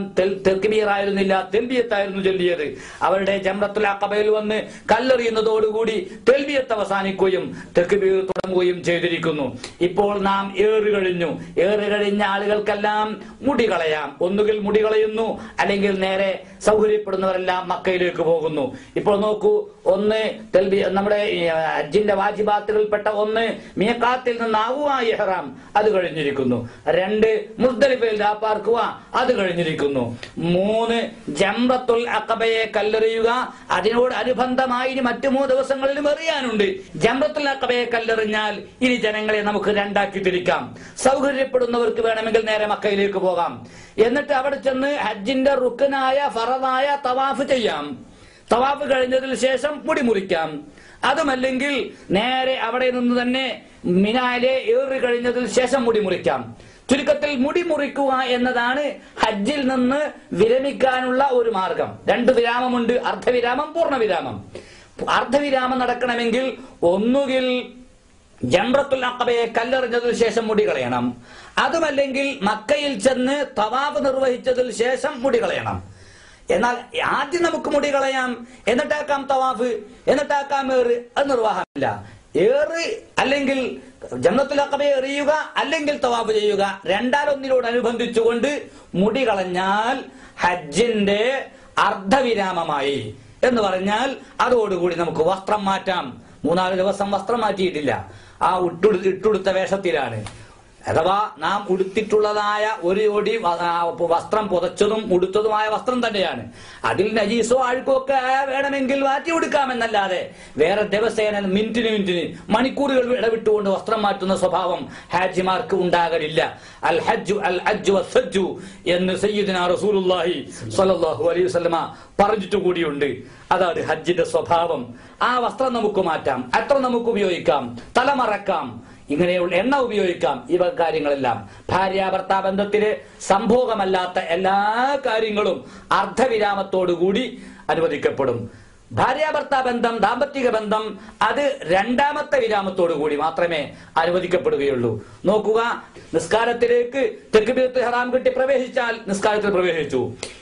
തക്ബീറായിരുന്നില്ല, തെൽബിയത്തായിരുന്നു ചൊല്ലിയത്. അവരുടെ ജംറത്തുൽ അഖബയിൽ വന്ന് കല്ലെറിയുന്നതോടുകൂടി തെൽബിയത്ത് അവസാനിക്കുകയും തക്ബീർ തുടങ്ങുകയും ചെയ്തിരിക്കുന്നു. ഇപ്പോൾ നാം ഏറുകഴിഞ്ഞു. ഏറുകഴിഞ്ഞ ആളുകൾക്കെല്ലാം മുടി കളയാം. ഒന്നുകിൽ മുടി കളയുന്നു, അല്ലെങ്കിൽ നേരെ സൗകര്യപ്പെടുന്നവരെല്ലാം മക്കയിലേക്ക് പോകുന്നു. ഇപ്പോൾ നോക്കൂ, ഒന്ന് നമ്മുടെ ഹജ്ജിന്റെ വാജിബാത്തുകളിൽപ്പെട്ട ഒന്ന് മീഖാത്തിൽ നിന്നാവുക ഇഹ്റാം, അത് കഴിഞ്ഞിരിക്കുന്നു. 2 മുസ്ദലിഫയിൽ രാപ്പാർക്കുക, അത് കഴിഞ്ഞിരിക്കുന്നു. 3 ജംറത്തുൽ അഖബയെ കല്ലെറിയുക, അതിനോട് അനുബന്ധമായി ഇനി മറ്റു 3 ദിവസങ്ങളിലും എറിയാനുണ്ട്. ജംറത്തുൽ അഖബയെ കല്ലെറിഞ്ഞാൽ ഇനി ജനങ്ങളെ നമുക്ക് 2 ആക്കി തിരിക്കാം. സൗകര്യപ്പെടുന്നവർക്ക് വേണമെങ്കിൽ നേരെ മക്കയിലേക്ക് പോകാം. എന്നിട്ട് അവിടെ ചെന്ന് ഹജ്ജിന്റെ റുക്കനായ ഫറദായ തവാഫ് ചെയ്യാം. തവാഫ് കഴിഞ്ഞതിന് ശേഷം മുടി മുറിക്കാം. അതുമല്ലെങ്കിൽ നേരെ അവിടെ നിന്ന് തന്നെ മിനായിലെ ഏറി കഴിഞ്ഞതിന് ശേഷം മുടി മുറിക്കാം. ചുരുക്കത്തിൽ മുടി മുറിക്കുക എന്നതാണ് ഹജ്ജിൽ നിന്ന് വിരമിക്കാനുള്ള ഒരു മാർഗം. 2 വിരാമമുണ്ട്, അർദ്ധവിരാമം, പൂർണ്ണവിരാമം. അർദ്ധവിരാമം നടക്കണമെങ്കിൽ ഒന്നുകിൽ ജംറത്തുൽ അഖബയെ കല്ലെറിഞ്ഞതിന് ശേഷം മുടി കളയണം, അതുമല്ലെങ്കിൽ മക്കയിൽ ചെന്ന് തവാഫ് നിർവഹിച്ചതിന് ശേഷം മുടി കളയണം. എന്നാൽ ആദ്യം നമുക്ക് മുടി കളയാം, എന്നിട്ടാക്കാം തവാഫ്, എന്നിട്ടാക്കാം ഏറ്. അത് നിർവാഹമില്ല. ഏറ് അല്ലെങ്കിൽ ജംറത്തുൽ അഖബയെ എറിയുക, അല്ലെങ്കിൽ തവാഫ് ചെയ്യുക, 2-1 അനുബന്ധിച്ചുകൊണ്ട് മുടി കളഞ്ഞാൽ ഹജ്ജിന്റെ അർദ്ധവിരാമമായി എന്ന് പറഞ്ഞാൽ അതോടുകൂടി നമുക്ക് വസ്ത്രം മാറ്റാം. 3-4 ദിവസം വസ്ത്രം മാറ്റിയിട്ടില്ല, ആ ഇട്ടുടുത്ത വേഷത്തിലാണ്. അഥവാ നാം ഉടുത്തിട്ടുള്ളതായ ഒരു ജോഡി വസ്ത്രം പുതച്ചതും ഉടുത്തതുമായ വസ്ത്രം തന്നെയാണ്. അതിൽ നജീസോ അഴുക്കോ ഒക്കെ വേണമെങ്കിൽ മാറ്റി കൊടുക്കാമെന്നല്ലാതെ വേറെ ദിവസേന മിനിറ്റിന് മണിക്കൂറുകൾ ഇടവിട്ടുകൊണ്ട് വസ്ത്രം മാറ്റുന്ന സ്വഭാവം ഹാജിമാർക്ക് ഉണ്ടാകലില്ല. അൽ ഹജ്ജു അൽ ഹജ്ജു വസ്സജ്ജു എന്ന് സയ്യിദുനാ റസൂലുള്ളാഹി സ്വല്ലല്ലാഹു അലൈഹി വസല്ലമ പറഞ്ഞിട്ട് കൂടിയുണ്ട്. അതാണ് ഹജ്ജിന്റെ സ്വഭാവം. ആ വസ്ത്രം നമുക്ക് മാറ്റാം, അത്ര നമുക്ക് ഉപയോഗിക്കാം, തലമറക്കാം, ഇങ്ങനെയുള്ള എണ്ണ ഉപയോഗിക്കാം. ഇവ കാര്യങ്ങളെല്ലാം ഭാര്യ ഭർത്താവ് ബന്ധത്തില് സംഭോഗമല്ലാത്ത എല്ലാ കാര്യങ്ങളും അർദ്ധവിരാമത്തോടുകൂടി അനുവദിക്കപ്പെടും. ഭാര്യാഭർത്താ ബന്ധം, ദാമ്പത്തിക ബന്ധം അത് 2ാമത്തെ വിരാമത്തോടു കൂടി മാത്രമേ അനുവദിക്കപ്പെടുകയുള്ളൂ. നോക്കുക, നിസ്കാരത്തിലേക്ക് തക്ബീറത്തുൽ ഇഹ്റാം കിട്ടി പ്രവേശിച്ചാൽ നിസ്കാരത്തിൽ പ്രവേശിച്ചു.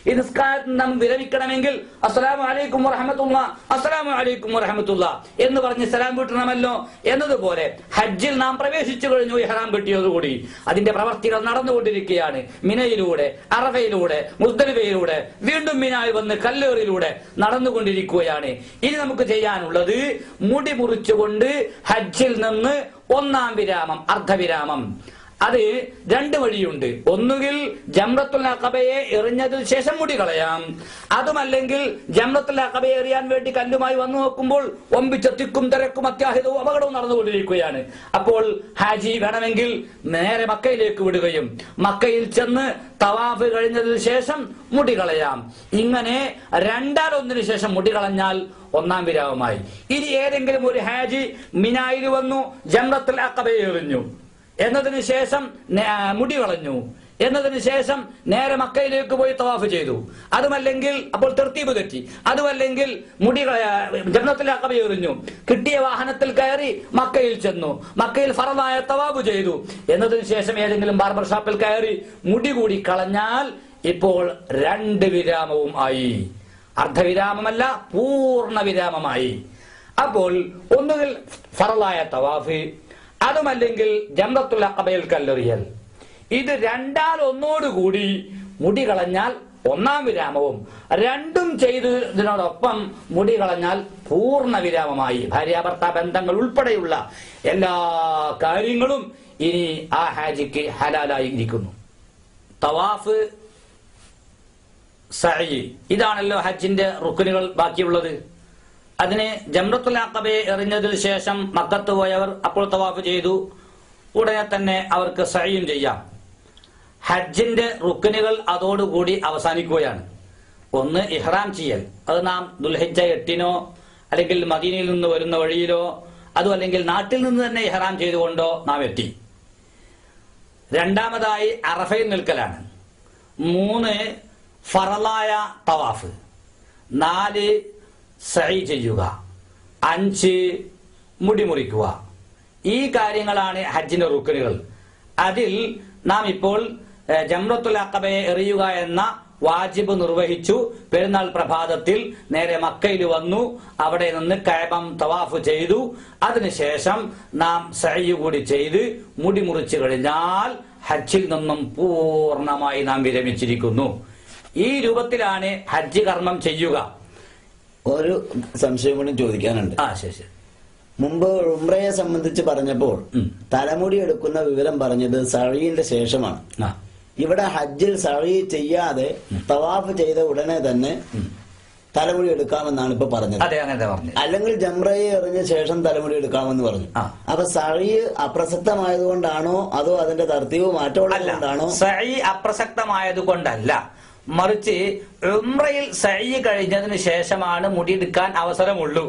ഈ നിസ്കാരത്തിൽ നാം വിരമിക്കണമെങ്കിൽ അസ്സലാമു അലൈക്കും വറഹ്മത്തുള്ളാഹി, അസ്സലാമു അലൈക്കും വറഹ്മത്തുള്ളാഹി എന്ന് പറഞ്ഞ് സലാം വീട്ടണമല്ലോ. എന്നതുപോലെ ഹജ്ജിൽ നാം പ്രവേശിച്ചു കഴിഞ്ഞു. ഇഹ്റാം കിട്ടിയതോടുകൂടി അതിന്റെ പ്രവർത്തികൾ നടന്നുകൊണ്ടിരിക്കുകയാണ്. മിനയിലൂടെ, അറഫയിലൂടെ, മുസ്ദലിഫയിലൂടെ, വീണ്ടും മിനായിൽ വന്ന് കല്ലേറിലൂടെ നടന്നുകൊണ്ടിരിക്കുകയാണ്. ഇനി നമുക്ക് ചെയ്യാനുള്ളത് മുടി മുറിച്ചുകൊണ്ട് ഹജ്ജിൽ നിന്ന് 1-ാം വിരാമം, അർദ്ധവിരാമം. അത് 2 വഴിയുണ്ട്. ഒന്നുകിൽ ജംറത്തുൽ അഖബയെ എറിഞ്ഞതിന് ശേഷം മുടി കളയാം, അതുമല്ലെങ്കിൽ ജംറത്തുൽ അഖബയെ എറിയാൻ വേണ്ടി കല്ലുമായി വന്നു നോക്കുമ്പോൾ ഒമ്പിച്ച തിക്കും തിരക്കും അത്യാഹിതവും അപകടവും നടന്നുകൊണ്ടിരിക്കുകയാണ്. അപ്പോൾ ഹാജി വേണമെങ്കിൽ നേരെ മക്കയിലേക്ക് വിടുകയും മക്കയിൽ ചെന്ന് തവാഫ് കഴിഞ്ഞതിന് ശേഷം മുടി കളയാം. ഇങ്ങനെ 2-1 ശേഷം മുടി കളഞ്ഞാൽ 1-ാം വിരാമമായി. ഇനി ഏതെങ്കിലും ഒരു ഹാജി മിനായിൽ വന്നു ജംറത്തുൽ അഖബയെ എറിഞ്ഞു, എന്നതിന് ശേഷം മുടി കളഞ്ഞു, എന്നതിന് ശേഷം നേരെ മക്കയിലേക്ക് പോയി തവാഫ് ചെയ്തു, അതുമല്ലെങ്കിൽ അപ്പോൾ തർത്തീബ് തെറ്റി, അതുമല്ലെങ്കിൽ മുടി ജംറത്തുൽ അഖബ എറിഞ്ഞു, കിട്ടിയ വാഹനത്തിൽ കയറി മക്കയിൽ ചെന്നു, മക്കയിൽ ഫറദായ തവാഫ് ചെയ്തു, എന്നതിന് ശേഷം ഏതെങ്കിലും ബാർബർ ഷോപ്പിൽ കയറി മുടി കൂടി കളഞ്ഞാൽ ഇപ്പോൾ 2 വിരാമവും ആയി. അർദ്ധവിരാമമല്ല, പൂർണ്ണ വിരാമമായി. അപ്പോൾ ഒന്നുകിൽ ഫറദായ തവാഫ്, അതുമല്ലെങ്കിൽ ജംറത്തുൽ അഖബയിൽ കല്ലെറിയൽ. ഇത് 2-1 മുടി കളഞ്ഞാൽ 1-ാം വിരാമവും, 2ഉം ചെയ്തതിനോടൊപ്പം മുടി കളഞ്ഞാൽ പൂർണ്ണ വിരാമമായി. ഭാര്യാഭർത്താ ബന്ധങ്ങൾ ഉൾപ്പെടെയുള്ള എല്ലാ കാര്യങ്ങളും ഇനി ആ ഹാജിക്ക് ഹലാലായിരിക്കുന്നു. തവാഫ്, സഅയ്, ഇതാണല്ലോ ഹജ്ജിന്റെ റുക്നുകൾ ബാക്കിയുള്ളത്. അതിന് ജംറത്തുൽ അഖബയെ എറിഞ്ഞതിനു ശേഷം മക്കത്ത് പോയവർ അപ്പോൾ തവാഫ് ചെയ്തു, ഉടനെ തന്നെ അവർക്ക് സഅയും ചെയ്യാം. ഹജ്ജിന്റെ റുക്നുകൾ അതോടുകൂടി അവസാനിക്കുകയാണ്. ഒന്ന് ഇഹ്റാം ചെയ്യൽ, അത് നാം ദുൽഹിജ്ജ 8-നോ അല്ലെങ്കിൽ മദീനയിൽ നിന്ന് വരുന്ന വഴിയിലോ അതോ അല്ലെങ്കിൽ നാട്ടിൽ നിന്ന് തന്നെ ഇഹ്റാം ചെയ്തുകൊണ്ടോ നാം എത്തി. രണ്ടാമതായി അറഫയിൽ നിൽക്കലാണ്. 3 ഫറലായ തവാഫ്. 4 സഈ ചെയ്യുക. 5 മുടി മുറിക്കുക. ഈ കാര്യങ്ങളാണ് ഹജ്ജിന്റെ റുക്നുകൾ. അതിൽ നാം ഇപ്പോൾ ജംറത്തുൽ അഖബയെ എറിയുക എന്ന വാജിബ് നിർവഹിച്ചു. പെരുന്നാൾ പ്രഭാതത്തിൽ നേരെ മക്കയിൽ വന്നു, അവിടെ നിന്ന് കഅബം തവാഫ് ചെയ്തു. അതിനുശേഷം നാം സഅയ് കൂടി ചെയ്ത് മുടി മുറിച്ചു കഴിഞ്ഞാൽ ഹജ്ജിൽ നിന്നും പൂർണ്ണമായി നാം വിരമിച്ചിരിക്കുന്നു. ഈ രൂപത്തിലാണ് ഹജ്ജ് കർമ്മം ചെയ്യുക. ഒരു സംശയം കൂടി ചോദിക്കാനുണ്ട്. ശരി. മുമ്പ് ഉംറയെ സംബന്ധിച്ച് പറഞ്ഞപ്പോൾ തലമുടി എടുക്കുന്ന വിവരം പറഞ്ഞത് സഅയിന്റെ ശേഷമാണ്. ഇവിടെ ഹജ്ജിൽ സഅയി ചെയ്യാതെ തവാഫ് ചെയ്ത ഉടനെ തന്നെ തലമുടി എടുക്കാമെന്നാണ് ഇപ്പൊ പറഞ്ഞത്. അല്ലെങ്കിൽ ജംറയെ എറിഞ്ഞ ശേഷം തലമുടി എടുക്കാമെന്ന് പറഞ്ഞു. അപ്പൊ സഅയി അപ്രസക്തമായതുകൊണ്ടാണോ അതോ അതിന്റെ തർത്തീവ് മാറ്റമുള്ളതുകൊണ്ടാണോ? സഅയി അപ്രസക്തമായതുകൊണ്ടല്ല, മറിച്ച് ഉംറയിൽ സഅയി കഴിഞ്ഞതിന് ശേഷമാണ് മുടിയെടുക്കാൻ അവസരമുള്ളൂ.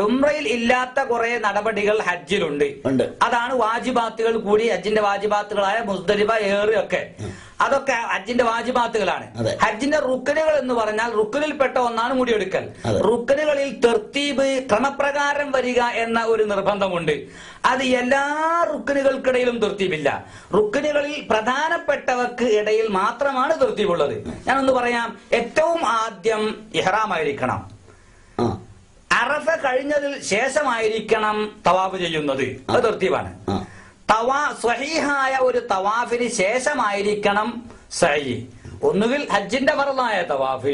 ഉംറയിൽ ഇല്ലാത്ത കുറെ നടപടികൾ ഹജ്ജിലുണ്ട്. അതാണ് വാജിബാത്തുകൾ കൂടി. ഹജ്ജിന്റെ വാജിബാത്തുകളായ മുസ്ദലിഫ, ഏറിയൊക്കെ അതൊക്കെ ഹജ്ജിന്റെ വാജിബാത്തുകളാണ്. ഹജ്ജിന്റെ റുക്കനുകൾ എന്ന് പറഞ്ഞാൽ റുക്കനിൽപ്പെട്ട ഒന്നാണ് മുടിയെടുക്കൽ. റുക്കനുകളിൽ തർത്തീബ്, ക്രമപ്രകാരം വരിക എന്ന ഒരു നിർബന്ധമുണ്ട്. അത് എല്ലാ റുക്കനുകൾക്കിടയിലും തർത്തീബില്ല. റുക്കനുകളിൽ പ്രധാനപ്പെട്ടവർക്ക് ഇടയിൽ മാത്രമാണ് തർത്തീബുള്ളത്. ഞാനൊന്ന് പറയാം. ഏറ്റവും ആദ്യം ഇഹ്റാമായിരിക്കണം. അറഫ കഴിഞ്ഞതിൽ ശേഷമായിരിക്കണം തവാഫ് ചെയ്യുന്നത്. അത് തർത്തീബാണ്. സ്വഹീഹായ ഒരു തവാഫിന് ശേഷമായിരിക്കണം സഅയി. ഒന്നുകിൽ ഹജ്ജിന്റെ ഫർളായ തവാഫ്,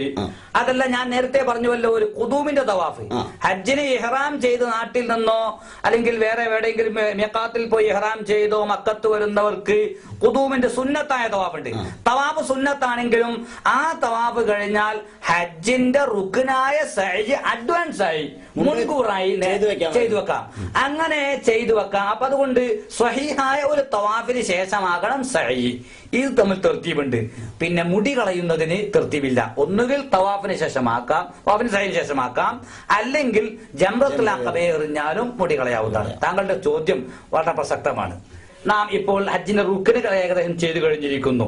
അതല്ല ഞാൻ നേരത്തെ പറഞ്ഞുവല്ലോ ഒരു ഖുദൂമിന്റെ തവാഫ്. ഹജ്ജിന് ഇഹ്റാം ചെയ്ത് നാട്ടിൽ നിന്നോ അല്ലെങ്കിൽ വേറെ എവിടെയെങ്കിലും മിഖാത്തിൽ പോയി ഇഹ്റാം ചെയ്തോ മക്കത്ത് വരുന്നവർക്ക് ഖുദൂമിന്റെ സുന്നത്തായ തവാഫുണ്ട്. തവാഫ് സുന്നത്താണെങ്കിലും ആ തവാഫ് കഴിഞ്ഞാൽ ഹജ്ജിന്റെ റുക്നായ സഅയി അഡ്വാൻസ് ആയി മുൻകൂറായി ചെയ്തു വെക്കാം. അങ്ങനെ ചെയ്തു വെക്കാം. അപ്പൊ അതുകൊണ്ട് സ്വഹീഹായ ഒരു തവാഫിന് ശേഷമാകണം സഅയി. ഇത് തമ്മിൽ തർത്തീബുണ്ട്. പിന്നെ മുടി കളയുന്നതിന് തർത്തീബില്ല. ഒന്നുകിൽ തവാഫിന് ശേഷമാക്കാം, തവാഫിന് സഅയിന് ശേഷമാക്കാം, അല്ലെങ്കിൽ ജംറത്തുൽ അഖബയെ എറിഞ്ഞാലും മുടി കളയാവുന്നതാണ്. താങ്കളുടെ ചോദ്യം വളരെ പ്രസക്തമാണ്. നാം ഇപ്പോൾ ഹജ്ജിന്റെ റുക്നുകൾ ഏകദേശം ചെയ്തു കഴിഞ്ഞിരിക്കുന്നു.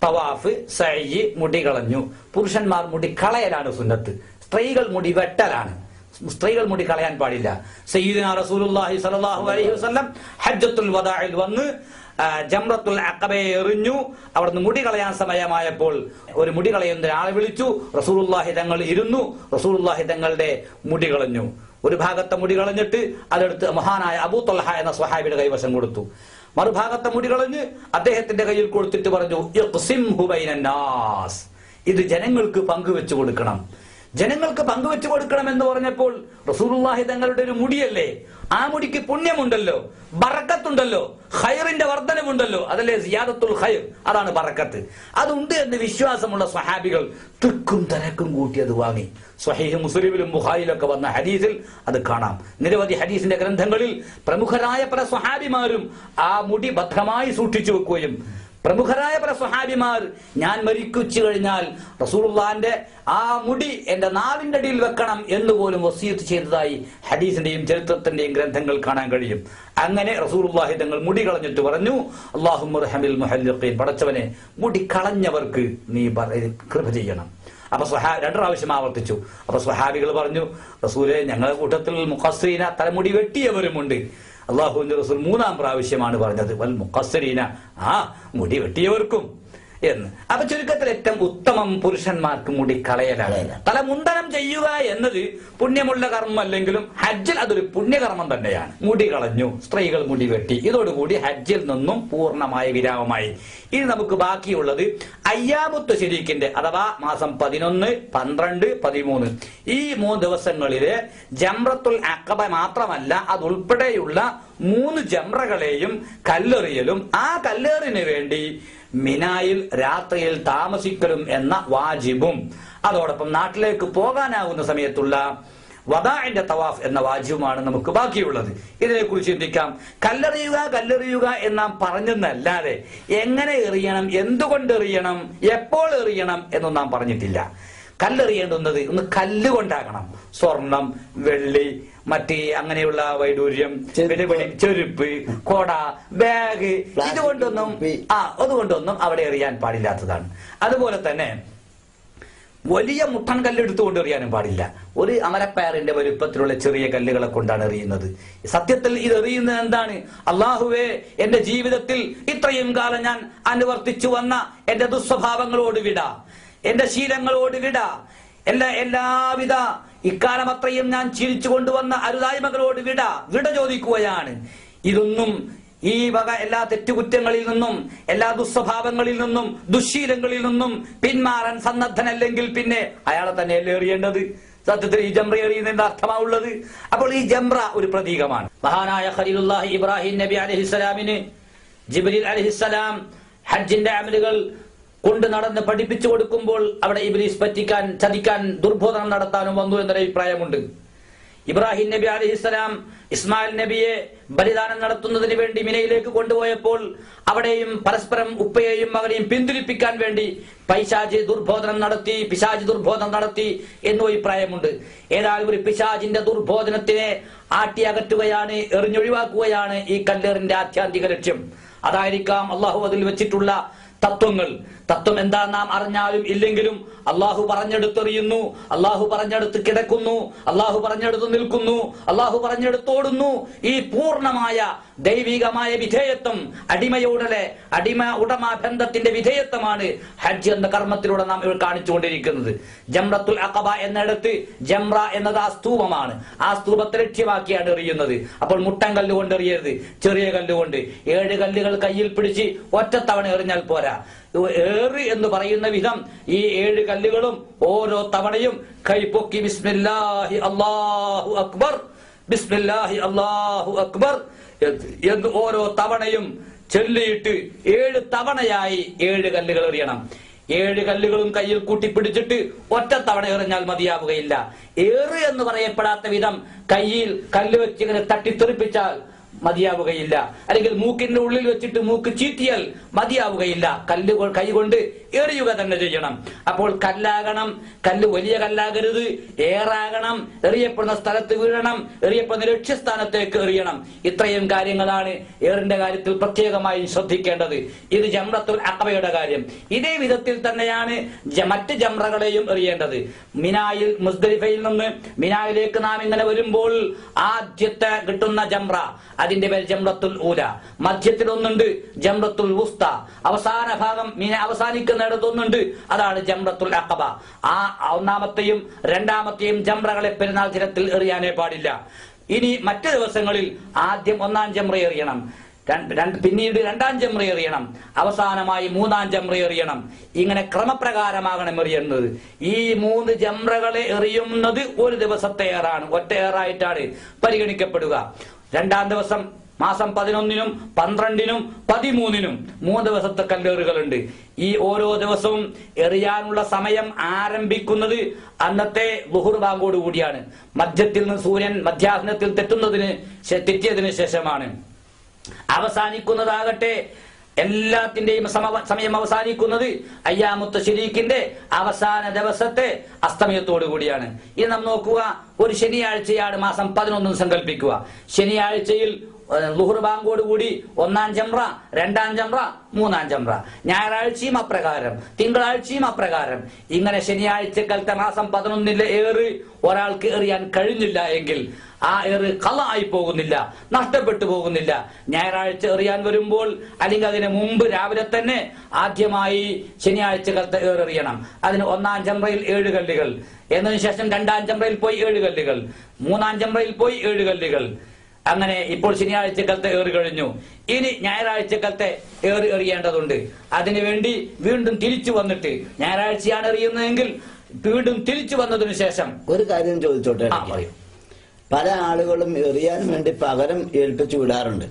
തവാഫ്, സഅയി, മുടി കളഞ്ഞു. പുരുഷന്മാർ മുടി കളയലാണ് സുന്നത്ത്. സ്ത്രീകൾ മുടി വെട്ടലാണ്. സ്ത്രീകൾ മുടി കളയാൻ പാടില്ല. സയ്യിദുനാ റസൂലുള്ളാഹി സ്വല്ലല്ലാഹു അലൈഹി വസല്ലം ഹജ്ജത്തുൽ വദാഇൽ വന്ന് ജംറത്തുൽ അഖബയെ എറിഞ്ഞു. അവിടുന്ന് മുടി കളയാൻ സമയമായപ്പോൾ ഒരു മുടി കളയുന്ന ആളെ വിളിച്ചു. റസൂലുള്ളാഹി തങ്ങൾ ഇരുന്നു. റസൂലുള്ളാഹി തങ്ങളുടെ മുടി കളഞ്ഞു. ഒരു ഭാഗത്തെ മുടി കളഞ്ഞിട്ട് അതെടുത്ത് മഹാനായ അബൂ ത്വൽഹ എന്ന സ്വഹാബിയുടെ കൈവശം കൊടുത്തു. മറുഭാഗത്തെ മുടി കളഞ്ഞ് അദ്ദേഹത്തിന്റെ കയ്യിൽ കൊടുത്തിട്ട് പറഞ്ഞു, ഇഖ്സിംഹു ബൈനന്നാസ്, ഇത് ജനങ്ങൾക്ക് പങ്കുവെച്ചു കൊടുക്കണം. ജനങ്ങൾക്ക് പങ്കുവെച്ചു കൊടുക്കണം എന്ന് പറഞ്ഞപ്പോൾ റസൂലുള്ളാഹി തങ്ങളുടെ ഒരു മുടിയല്ലേ, ആ മുടിക്ക് പുണ്യമുണ്ടല്ലോ, ബറക്കത്തുണ്ടല്ലോ, ഖൈറിന്റെ വർധനമുണ്ടല്ലോ. അതല്ലേ സിയാദത്തുൽ ഖൈർ, അതാണ് ബറക്കത്ത്. അതുണ്ട് എന്ന് വിശ്വാസമുള്ള സ്വഹാബികൾ തിക്കും തിരക്കും കൂട്ടി അത് വാങ്ങി. സ്വഹീഹ് മുസ്ലിമിലും ബുഖാരിയിലൊക്കെ വന്ന ഹദീസിൽ അത് കാണാം. നിരവധി ഹദീസിന്റെ ഗ്രന്ഥങ്ങളിൽ പ്രമുഖരായ പല സ്വഹാബിമാരും ആ മുടി ഭദ്രമായി സൂക്ഷിച്ചു വെക്കുകയും പ്രമുഖരായ പല സ്വഹാബിമാർ ഞാൻ മരിച്ചു കഴിഞ്ഞാൽ റസൂലുള്ളാഹിന്റെ ആ മുടി എന്റെ നാവിന്റെ അടിയിൽ വെക്കണം എന്ന് പോലും വസിയത്ത് ചെയ്തതായി ഹദീസിന്റെയും ചരിത്രത്തിന്റെയും ഗ്രന്ഥങ്ങൾ കാണാൻ കഴിയും. അങ്ങനെ റസൂലുള്ളാഹി തങ്ങൾ മുടി കളഞ്ഞിട്ട് പറഞ്ഞു, അല്ലാഹുമ്മർഹമിൽ മുഹല്ലിഖീൻ, പടച്ചവനെ മുടി കളഞ്ഞവർക്ക് നീ കൃപ ചെയ്യണം. അപ്പൊ രണ്ട് പ്രാവശ്യം ആവർത്തിച്ചു. അപ്പൊ സ്വഹാബികൾ പറഞ്ഞു, റസൂലെ, ഞങ്ങളുടെ കൂട്ടത്തിൽ മുഖസ്സീന, തലമുടി വെട്ടിയവരുമുണ്ട്. അള്ളാഹുവിന്റെ റസൂൽ മൂന്നാം പ്രാവശ്യമാണ് പറഞ്ഞത്, വൽ മുഖസ്സരീന, ആ മുടി വെട്ടിയവർക്കും എന്ന്. അപ്പൊ ചുരുക്കത്തിൽ ഏറ്റവും ഉത്തമം പുരുഷന്മാർക്ക് മുടി കളയലാണ്. തല മുണ്ടനം ചെയ്യുക എന്നത് പുണ്യമുള്ള കർമ്മല്ലെങ്കിലും ഹജ്ജിൽ അതൊരു പുണ്യകർമ്മം തന്നെയാണ്. മുടി കളഞ്ഞു, സ്ത്രീകൾ മുടി വെട്ടി. ഇതോടുകൂടി ഹജ്ജിൽ നിന്നും പൂർണ്ണമായ വിരാമമായി. ഇനി നമുക്ക് ബാക്കിയുള്ളത് അയ്യാമുത്ത് ശരീക്കിന്റെ അഥവാ മാസം 11, 12, 13 ഈ 3 ദിവസങ്ങളില് ജംറത്തുൽ അഖബ മാത്രമല്ല അതുൾപ്പെടെയുള്ള 3 ജംറകളെയും കല്ലെറിയലും ആ കല്ലേറിന് വേണ്ടി മിനായിൽ രാത്രിയിൽ താമസിക്കലും എന്ന വാജിബും അതോടൊപ്പം നാട്ടിലേക്ക് പോകാനാകുന്ന സമയത്തുള്ള വദാഇന്റെ തവാഫ് എന്ന വാജിബുമാണ് നമുക്ക് ബാക്കിയുള്ളത്. ഇതിനെക്കുറിച്ച് ചിന്തിക്കാം. കല്ലെറിയുക എന്നാം പറഞ്ഞെന്നല്ലാതെ എങ്ങനെ എറിയണം, എന്തുകൊണ്ട് എറിയണം, എപ്പോൾ എറിയണം എന്നും നാം പറഞ്ഞിട്ടില്ല. കല്ലെറിയേണ്ടുന്നത് ഒന്ന് കല്ലുകൊണ്ടാകണം. സ്വർണം, വെള്ളി, മറ്റ് അങ്ങനെയുള്ള വൈഡൂര്യം, ചെരുപ്പ്, കൊട, ബാഗ്, അതുകൊണ്ടൊന്നും അവിടെ എറിയാൻ പാടില്ലാത്തതാണ്. അതുപോലെ തന്നെ വലിയ മുട്ടൻ കല്ല് എടുത്തുകൊണ്ട് എറിയാനും പാടില്ല. ഒരു അമരപ്പയറിന്റെ വലുപ്പത്തിലുള്ള ചെറിയ കല്ലുകളെ കൊണ്ടാണ് എറിയുന്നത്. സത്യത്തിൽ ഇത് എറിയുന്നത് എന്താണ്? അള്ളാഹുവേ, എന്റെ ജീവിതത്തിൽ ഇത്രയും കാലം ഞാൻ അനുവർത്തിച്ചു വന്ന എന്റെ ദുസ്വഭാവങ്ങളോട് വിട, എന്റെ ശീലങ്ങളോട് വിട, എല്ലാവിധ ഇക്കാലം അത്രയും ഞാൻ ചിരിച്ചു കൊണ്ടുവന്ന അരുതായ്മകളോട് വിട ചോദിക്കുകയാണ്. ഇതൊന്നും ഈ വക എല്ലാ തെറ്റുകുറ്റങ്ങളിൽ നിന്നും, എല്ലാ ദുസ്വഭാവങ്ങളിൽ നിന്നും, ദുശ്ശീലങ്ങളിൽ നിന്നും പിന്മാറാൻ സന്നദ്ധനല്ലെങ്കിൽ പിന്നെ അയാളെ തന്നെയല്ലേ എറിയേണ്ടത്? സത്യത്തിൽ ഈ ജംറ എറിയുന്നതിന്റെ അർത്ഥമാവുള്ളത്. അപ്പോൾ ഈ ജംറ ഒരു പ്രതീകമാണ്. മഹാനായ ഖലീലുല്ലാഹി ഇബ്രാഹിം നബി അലൈഹിസ്സലാമിന് ജിബ്രീൽ അലൈഹിസ്സലാം ഹജ്ജിന്റെ അമലുകൾ കൊണ്ട് നടന്ന് പഠിപ്പിച്ചു കൊടുക്കുമ്പോൾ അവിടെ ഇബ്ലീസ് പറ്റിക്കാൻ, ചതിക്കാൻ, ദുർബോധനം നടത്താനും വന്നു എന്നൊരു അഭിപ്രായമുണ്ട്. ഇബ്രാഹിം നബി അലൈഹിസ്സലാം ഇസ്മായിൽ നബിയെ ബലിദാനം നടത്തുന്നതിന് വേണ്ടി മിനയിലേക്ക് കൊണ്ടുപോയപ്പോൾ അവിടെയും പരസ്പരം ഉപ്പയെയും മകനെയും പിന്തിരിപ്പിക്കാൻ വേണ്ടി പിശാച് ദുർബോധനം നടത്തി എന്നും അഭിപ്രായമുണ്ട്. ഏതായാലും ഒരു പിശാചിന്റെ ദുർബോധനത്തിനെ ആട്ടിയകറ്റുകയാണ്, എറിഞ്ഞൊഴിവാക്കുകയാണ് ഈ കല്ലേറിന്റെ ആത്യന്തിക ലക്ഷ്യം. അതായിരിക്കാം അള്ളാഹു അതിൽ വെച്ചിട്ടുള്ള തത്വം എന്താ നാം അറിഞ്ഞാലും ഇല്ലെങ്കിലും അള്ളാഹു പറഞ്ഞെടുത്തെറിയുന്നു, അള്ളാഹു പറഞ്ഞെടുത്ത് കിടക്കുന്നു, അള്ളാഹു പറഞ്ഞെടുത്ത് നിൽക്കുന്നു, അള്ളാഹു പറഞ്ഞെടുത്തോടുന്നു. ഈ പൂർണ്ണമായ ദൈവികമായ വിധേയത്വം, അടിമ ഉടമ ബന്ധത്തിന്റെ വിധേയത്വമാണ് ഹജ്ജ് എന്ന കർമ്മത്തിലൂടെ നാം ഇവിടെ കാണിച്ചുകൊണ്ടിരിക്കുന്നത്. ജംറത്തുൽ അഖബ എന്നിടത്ത് ജംറ എന്നത് ആ സ്തൂപമാണ്. ആ സ്തൂപത്തെ ലക്ഷ്യമാക്കിയാണ് എറിയുന്നത്. അപ്പോൾ മുട്ടൻ കല്ലുകൊണ്ട് എറിയരുത്, ചെറിയ കല്ലുകൊണ്ട്. 7 കല്ലുകൾ കയ്യിൽ പിടിച്ച് ഒറ്റത്തവണ എറിഞ്ഞാൽ പോരാ. ഏറ് എന്ന് പറയുന്ന വിധം ഈ 7 കല്ലുകളും ഓരോ തവണയും കൈപ്പൊക്കി ബിസ്മില്ലാഹി അല്ലാഹു അക്ബർ, ബിസ്മില്ലാഹി അല്ലാഹു അക്ബർ എന്ന് ഓരോ തവണയും ചൊല്ലിയിട്ട് 7 തവണയായി 7 കല്ലുകൾ എറിയണം. 7 കല്ലുകളും കയ്യിൽ കൂട്ടിപ്പിടിച്ചിട്ട് ഒറ്റ തവണ എറിഞ്ഞാൽ മതിയാവുകയില്ല. ഏറ് എന്ന് പറയപ്പെടാത്ത വിധം കയ്യിൽ കല്ല് വെച്ച് ഇങ്ങനെ തട്ടിത്തെറിപ്പിച്ചാൽ മതിയാവുകയില്ല. അല്ലെങ്കിൽ മൂക്കിന്റെ ഉള്ളിൽ വെച്ചിട്ട് മൂക്ക് ചീറ്റിയാൽ മതിയാവുകയില്ല. കൈകൊണ്ട് എറിയുക തന്നെ ചെയ്യണം. അപ്പോൾ കല്ലാകണം, കല്ല് വലിയ കല്ലാകരുത്, ഏറാകണം, എറിയപ്പെടുന്ന സ്ഥലത്ത് വീഴണം, എറിയപ്പെടുന്ന ലക്ഷ്യസ്ഥാനത്തേക്ക് എറിയണം. ഇത്രയും കാര്യങ്ങളാണ് ഏറിന്റെ കാര്യത്തിൽ പ്രത്യേകമായി ശ്രദ്ധിക്കേണ്ടത്. ഇത് ജംറത്തുൽ അഖബയുടെ കാര്യം. ഇതേ വിധത്തിൽ തന്നെയാണ് മറ്റ് ജംറകളെയും എറിയേണ്ടത്. മിനായിൽ, മുസ്ദലിഫയിൽ നിന്ന് മിനായിലേക്ക് നാം ഇങ്ങനെ വരുമ്പോൾ ആദ്യത്തെ കിട്ടുന്ന ജംറ, അതിന്റെ പേര് ജംറത്തുൽ ഊല. മധ്യത്തിൽ ഒന്നുണ്ട് ജംറത്തുൽ വുസ്ത, അവസാന ഭാഗം മിന അവസാനിക്കുന്നിടത്തൊന്നുണ്ട്, അതാണ് ജംറത്തുൽ അഖബ. ആ ഒന്നാമത്തെയും രണ്ടാമത്തെയും ജംറകളെ പെരുന്നാൾ ദിനത്തിൽ എറിയാനേ പാടില്ല. ഇനി മറ്റു ദിവസങ്ങളിൽ ആദ്യം 1-ാം ജംറ എറിയണം, പിന്നീട് 2-ാം ജംറ എറിയണം, അവസാനമായി 3-ാം ജംറ എറിയണം. ഇങ്ങനെ ക്രമപ്രകാരമാകണം എറിയുന്നത്. ഈ 3 ജംറകളെ എറിയുന്നത് ഒരു ദിവസത്തെ ഏറാണ്, ഒറ്റ ഏറായിട്ടാണ് പരിഗണിക്കപ്പെടുക. 2-ാം ദിവസം മാസം 11-നും 12-നും 13-നും 3 ദിവസത്തെ കല്ലേറുകളുണ്ട്. ഈ ഓരോ ദിവസവും എറിയാനുള്ള സമയം ആരംഭിക്കുന്നത് അന്നത്തെ ളുഹുർ ബാങ്കോട് കൂടിയാണ്. മധ്യത്തിൽ നിന്ന് സൂര്യൻ മധ്യാഹ്നത്തിൽ തെറ്റിയതിനു ശേഷമാണ്. അവസാനിക്കുന്നതാകട്ടെ, എല്ലാത്തിന്റെയും സമയം അവസാനിക്കുന്നത് അയ്യാമുത്ത ശരീക്കിന്റെ അവസാന ദിവസത്തെ അസ്തമയത്തോടു കൂടിയാണ്. ഇത് നാം നോക്കുക, ഒരു ശനിയാഴ്ചയാണ് മാസം 11 സങ്കല്പിക്കുക. ശനിയാഴ്ചയിൽ ളുഹുർ ബാങ്കോട് കൂടി 1-ാം ജംറ, 2-ാം ജംറ, 3-ാം ജംറ. ഞായറാഴ്ചയും അപ്രകാരം, തിങ്കളാഴ്ചയും അപ്രകാരം. ഇങ്ങനെ ശനിയാഴ്ചക്കാലത്തെ മാസം 11-ലെ ഏറ് ഒരാൾക്ക് എറിയാൻ കഴിഞ്ഞില്ല എങ്കിൽ ആ ഏറ് ഖളായി പോകുന്നില്ല, നഷ്ടപ്പെട്ടു പോകുന്നില്ല. ഞായറാഴ്ച എറിയാൻ വരുമ്പോൾ അല്ലെങ്കിൽ അതിന് മുമ്പ് രാവിലെ തന്നെ ആദ്യമായി ശനിയാഴ്ചക്കാലത്തെ ഏറെറിയണം. അതിന് 1-ാം ജംറയിൽ 7 കല്ലുകൾ, എന്നതിന് ശേഷം 2-ാം ജംറയിൽ പോയി 7 കല്ലുകൾ, 3-ാം ജംറയിൽ പോയി 7 കല്ലുകൾ. അങ്ങനെ ഇപ്പോൾ ശനിയാഴ്ചക്കാലത്തെ ഏറ് കഴിഞ്ഞു. ഇനി ഞായറാഴ്ചക്കാലത്തെ ഏറ് എറിയേണ്ടതുണ്ട്. അതിനുവേണ്ടി വീണ്ടും തിരിച്ചു വന്നിട്ട്, ഞായറാഴ്ചയാണ് എറിയുന്നതെങ്കിൽ വീണ്ടും തിരിച്ചു വന്നതിനു ശേഷം ഒരു കാര്യം ചോദിച്ചോട്ടെ. പല ആളുകളും എറിയാൻ വേണ്ടി പകരം ഏൽപ്പിച്ചു വിടാറുണ്ട്.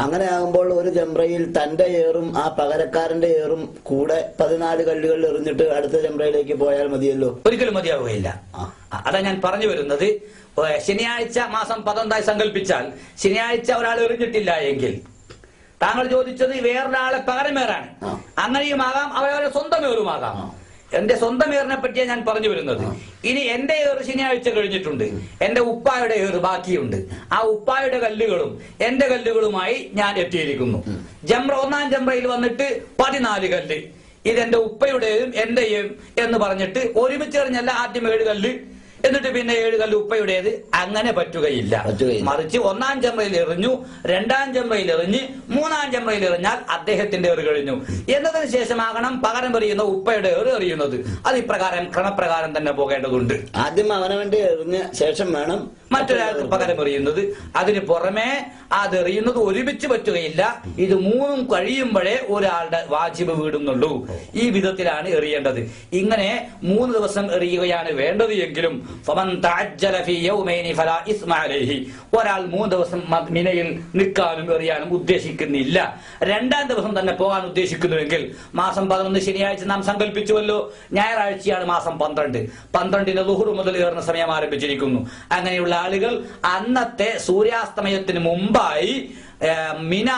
അങ്ങനെ ആകുമ്പോൾ ഒരു ജംറയിൽ തന്റെ ഏറും ആ പകരക്കാരന്റെ ഏറും കൂടെ 14 കല്ലുകൾ എറിഞ്ഞിട്ട് അടുത്ത ജംറയിലേക്ക് പോയാൽ മതിയല്ലോ? ഒരിക്കലും മതിയാവുകയില്ല. അതാ ഞാൻ പറഞ്ഞു വരുന്നത്. ശനിയാഴ്ച മാസം 11 സങ്കല്പിച്ചാൽ ശനിയാഴ്ച ഒരാൾ എറിഞ്ഞിട്ടില്ല എങ്കിൽ താങ്കൾ ചോദിച്ചത് വേറൊരാളെ പകരമേറാണ്. അങ്ങനെയുമാകാം, അവരവരെ സ്വന്തം ഏറുമാകാം. എന്റെ സ്വന്തം ഏറിനെ പറ്റിയാണ് ഞാൻ പറഞ്ഞു വരുന്നത്. ഇനി എന്റെ ഏറ് ശനിയാഴ്ച കഴിഞ്ഞിട്ടുണ്ട്, എന്റെ ഉപ്പായുടെ ഏറ് ബാക്കിയുണ്ട്. ആ ഉപ്പായുടെ കല്ലുകളും എന്റെ കല്ലുകളുമായി ഞാൻ എത്തിയിരിക്കുന്നു. ജംറ ഒന്നാം ജംറയിൽ വന്നിട്ട് 14 കല്ല്, ഇതെന്റെ ഉപ്പയുടെയും എന്റെയും എന്ന് പറഞ്ഞിട്ട് ഒരുമിച്ച് എറിഞ്ഞല്ല ആദ്യം 7 കല്ല്, എന്നിട്ട് പിന്നെ 7 കല്ല് ഉപ്പയുടേത്. അങ്ങനെ പറ്റുകയില്ല. മറിച്ച് ഒന്നാം ജംറയിൽ എറിഞ്ഞു, രണ്ടാം ജംറയിൽ എറിഞ്ഞ്, മൂന്നാം ജംറയിൽ എറിഞ്ഞാൽ അദ്ദേഹത്തിന്റെ ഏറ് കഴിഞ്ഞു. എന്നതിന് ശേഷമാകണം പകരം എറിയുന്ന ഉപ്പയുടെ ഏറ് എറിയുന്നത്. അത് ഇപ്രകാരം ക്രമപ്രകാരം തന്നെ പോകേണ്ടതുണ്ട്. ആദ്യം അവനെ വേണ്ടി എറിഞ്ഞ ശേഷം വേണം മറ്റൊരാൾക്ക് പകരം എറിയുന്നത്. അതിന് പുറമെ അത് എറിയുന്നത് ഒരുമിച്ച് പറ്റുകയില്ല. ഇത് 3ഉം കഴിയുമ്പോഴേ ഒരാളുടെ വാജിബ് വീടുന്നുള്ളൂ. ഈ വിധത്തിലാണ് എറിയേണ്ടത്. ഇങ്ങനെ 3 ദിവസം എറിയുകയാണ് വേണ്ടത് എങ്കിലും ഒരാൾ 3 ദിവസം മിനയിൽ നിൽക്കാനും എറിയാനും ഉദ്ദേശിക്കുന്നില്ല, രണ്ടാം ദിവസം തന്നെ പോകാൻ ഉദ്ദേശിക്കുന്നുവെങ്കിൽ മാസം 11 ശനിയാഴ്ച നാം സങ്കല്പിച്ചുവല്ലോ, ഞായറാഴ്ചയാണ് മാസം 12. 12 ളുഹ്ർ മുതൽ ഏറുന്ന സമയം ആരംഭിച്ചിരിക്കുന്നു. അങ്ങനെയുള്ള ആളുകൾ അന്നത്തെ സൂര്യാസ്തമയത്തിന് മുമ്പായി മിന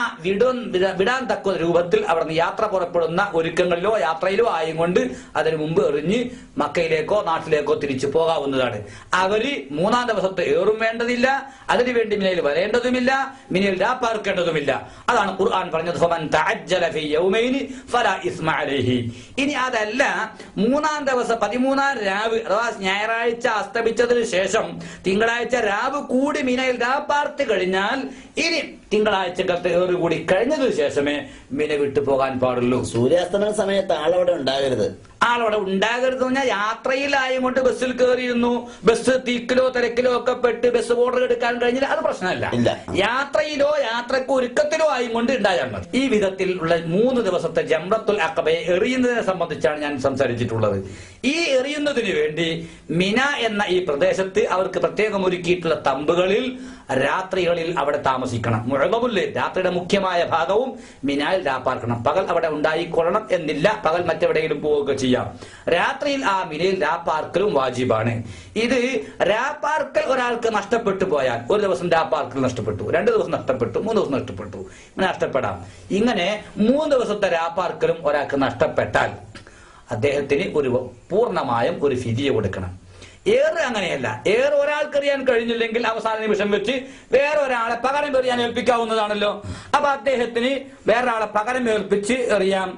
വിടാൻ തക്ക രൂപത്തിൽ അവിടെ നിന്ന് യാത്ര പുറപ്പെടുന്ന ഒരുക്കങ്ങളിലോ യാത്രയിലോ ആയും കൊണ്ട് അതിനു മുമ്പ് എറിഞ്ഞ് മക്കയിലേക്കോ നാട്ടിലേക്കോ തിരിച്ചു പോകാവുന്നതാണ്. അവര് 3ആം ദിവസത്തെ ഏറും വേണ്ടതില്ല, അതിനുവേണ്ടി മിനയിൽ വരേണ്ടതുമില്ല, മിനയിൽ രാപ്പാർക്കേണ്ടതുമില്ല. അതാണ് ഖുർആൻ പറഞ്ഞത്, ഫമൻ തഅജ്ജല ഫീ യൗമൈനി ഫലാ ഇസ്മ അലൈഹി. ഇനി അതല്ല, 3ആം ദിവസം 13ആം രാവ് അഥവാ ഞായറാഴ്ച അസ്തമിച്ചതിന് ശേഷം തിങ്കളാഴ്ച രാവ് കൂടി മിനയിൽ രാപ്പാർത്ത് കഴിഞ്ഞാൽ ഇനി തിങ്കളാഴ്ചക്കത്തെ ഏറ് കൂടി കഴിഞ്ഞതിനു ശേഷമേ മിന വിട്ടു പോകാൻ പാടുള്ളൂ. സൂര്യാസ്തമന സമയത്ത് ആളവിടെ ഉണ്ടാകരുത്. ആളവിടെ ഉണ്ടാകരുത് പറഞ്ഞാൽ യാത്രയിലായും കൊണ്ട് ബസ്സിൽ കയറിയിരുന്നു, ബസ് തിക്കിലോ തിരക്കിലോ ഒക്കെ പെട്ട് ബസ് ഓർഡർ എടുക്കാൻ കഴിഞ്ഞില്ല, അത് പ്രശ്നമല്ല. യാത്രയിലോ യാത്രക്ക് ഒരുക്കത്തിലോ ആയും കൊണ്ട് ഉണ്ടായാൽ മതി. ഈ വിധത്തിലുള്ള 3 ദിവസത്തെ ജംറത്തുൽ അഖബയെ എറിയുന്നതിനെ സംബന്ധിച്ചാണ് ഞാൻ സംസാരിച്ചിട്ടുള്ളത്. ഈ എറിയുന്നതിന് വേണ്ടി മിന എന്ന ഈ പ്രദേശത്ത് അവർക്ക് പ്രത്യേകം ഒരുക്കിയിട്ടുള്ള തമ്പുകളിൽ രാത്രികളിൽ അവിടെ താമസിക്കണം. മുഅ്ളമുല്ലേ, രാത്രിയുടെ മുഖ്യമായ ഭാഗവും മിനായിൽ രാപ്പാർക്കണം. പകൽ അവിടെ ഉണ്ടായിക്കൊള്ളണം എന്നില്ല, പകൽ മറ്റെവിടെയെങ്കിലും പോവുക ചെയ്യാം. രാത്രിയിൽ ആ മിനയിൽ രാപ്പാർക്കലും വാജിബാണ്. ഇത് രാപ്പാർക്കൽ ഒരാൾക്ക് നഷ്ടപ്പെട്ടു പോയാൽ, ഒരു ദിവസം രാപ്പാർക്കൽ നഷ്ടപ്പെട്ടു, 2 ദിവസം നഷ്ടപ്പെട്ടു, 3 ദിവസം നഷ്ടപ്പെട്ടു, നഷ്ടപ്പെടാം. ഇങ്ങനെ 3 ദിവസത്തെ രാപ്പാർക്കലും ഒരാൾക്ക് നഷ്ടപ്പെട്ടാൽ അദ്ദേഹത്തിന് ഒരു പൂർണ്ണമായും ഒരു ഫിദിയ കൊടുക്കണം. ഏറ് അങ്ങനെയല്ല. ഏറ് ഒരാൾക്ക് എറിയാൻ കഴിഞ്ഞില്ലെങ്കിൽ അവസാന നിമിഷം വെച്ച് വേറെ ഒരാളെ പകരം എറിയാൻ ഏൽപ്പിക്കാവുന്നതാണല്ലോ. അപ്പൊ അദ്ദേഹത്തിന് വേറൊരാളെ പകരം ഏൽപ്പിച്ച് എറിയാം.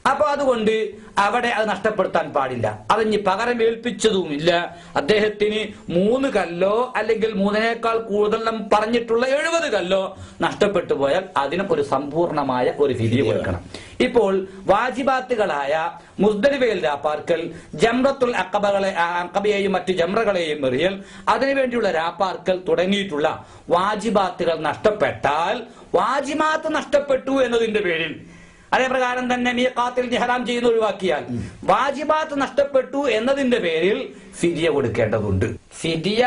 അപ്പൊ അതുകൊണ്ട് അവിടെ അത് നഷ്ടപ്പെടുത്താൻ പാടില്ല. അതിന് പകരം ഏൽപ്പിച്ചതുമില്ല. അദ്ദേഹത്തിന് 3 കല്ലോ അല്ലെങ്കിൽ 3നേക്കാൾ കൂടുതൽ നാം പറഞ്ഞിട്ടുള്ള 70 കല്ലോ നഷ്ടപ്പെട്ടു പോയാൽ അതിനും ഒരു സമ്പൂർണമായ ഒരു ഫിദിയ കൊടുക്കണം. ഇപ്പോൾ വാജിബാത്തുകളായ മുസ്ദലിഫയിൽ രാപ്പാർക്കൽ, ജംറത്തുൽ അഖബയെയും മറ്റു ജംറകളെയും എറിയൽ, അതിനുവേണ്ടിയുള്ള രാപ്പാർക്കൽ തുടങ്ങിയിട്ടുള്ള വാജിബാത്തുകൾ നഷ്ടപ്പെട്ടാൽ, വാജിബാത്ത് നഷ്ടപ്പെട്ടു എന്നതിന്റെ പേരിൽ അതേപ്രകാരം തന്നെ മീഖാത്തിൽ ഇഹ്റാം ചെയ്യുന്ന ഒഴിവാക്കിയാൽ വാജിബാത്ത് നഷ്ടപ്പെട്ടു എന്നതിന്റെ പേരിൽ ഫിദിയ കൊടുക്കേണ്ടതുണ്ട്. ഫിദിയ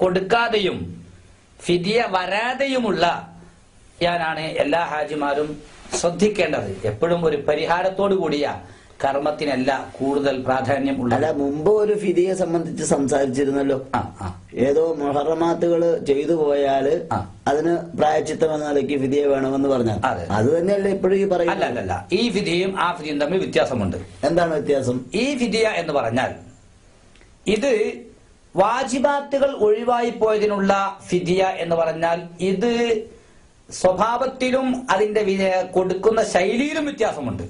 കൊടുക്കാതെയും ഫിദിയ വരാതെയുമുള്ള ഞാനാണ് എല്ലാ ഹാജിമാരും ശ്രദ്ധിക്കേണ്ടത്. എപ്പോഴും ഒരു പരിഹാരത്തോടു കൂടിയ കർമ്മത്തിനല്ല കൂടുതൽ പ്രാധാന്യം ഉള്ളത്. അല്ല, മുമ്പ് ഒരു ഫിദിയെ സംബന്ധിച്ച് സംസാരിച്ചിരുന്നല്ലോ. ഏതോ മുഹറമാത്തുകൾ ചെയ്തു പോയാല് അതിന് പ്രായച്ചിത്തം എന്ന നിലയ്ക്ക് ഫിദിയ വേണമെന്ന് പറഞ്ഞാൽ അത് തന്നെയല്ലേ ഇപ്പോഴും ഈ പറയുന്നത്? അല്ല, ഈ ഫിദിയും ആ ഫിദിയും തമ്മിൽ വ്യത്യാസമുണ്ട്. എന്താണ് വ്യത്യാസം? ഈ ഫിദിയ എന്ന് പറഞ്ഞാൽ ഇത് വാജിബാത്തുകൾ ഒഴിവായി പോയതിനുള്ള ഫിദിയ എന്ന് പറഞ്ഞാൽ ഇത് സ്വഭാവത്തിലും അതിന്റെ കൊടുക്കുന്ന ശൈലിയിലും വ്യത്യാസമുണ്ട്.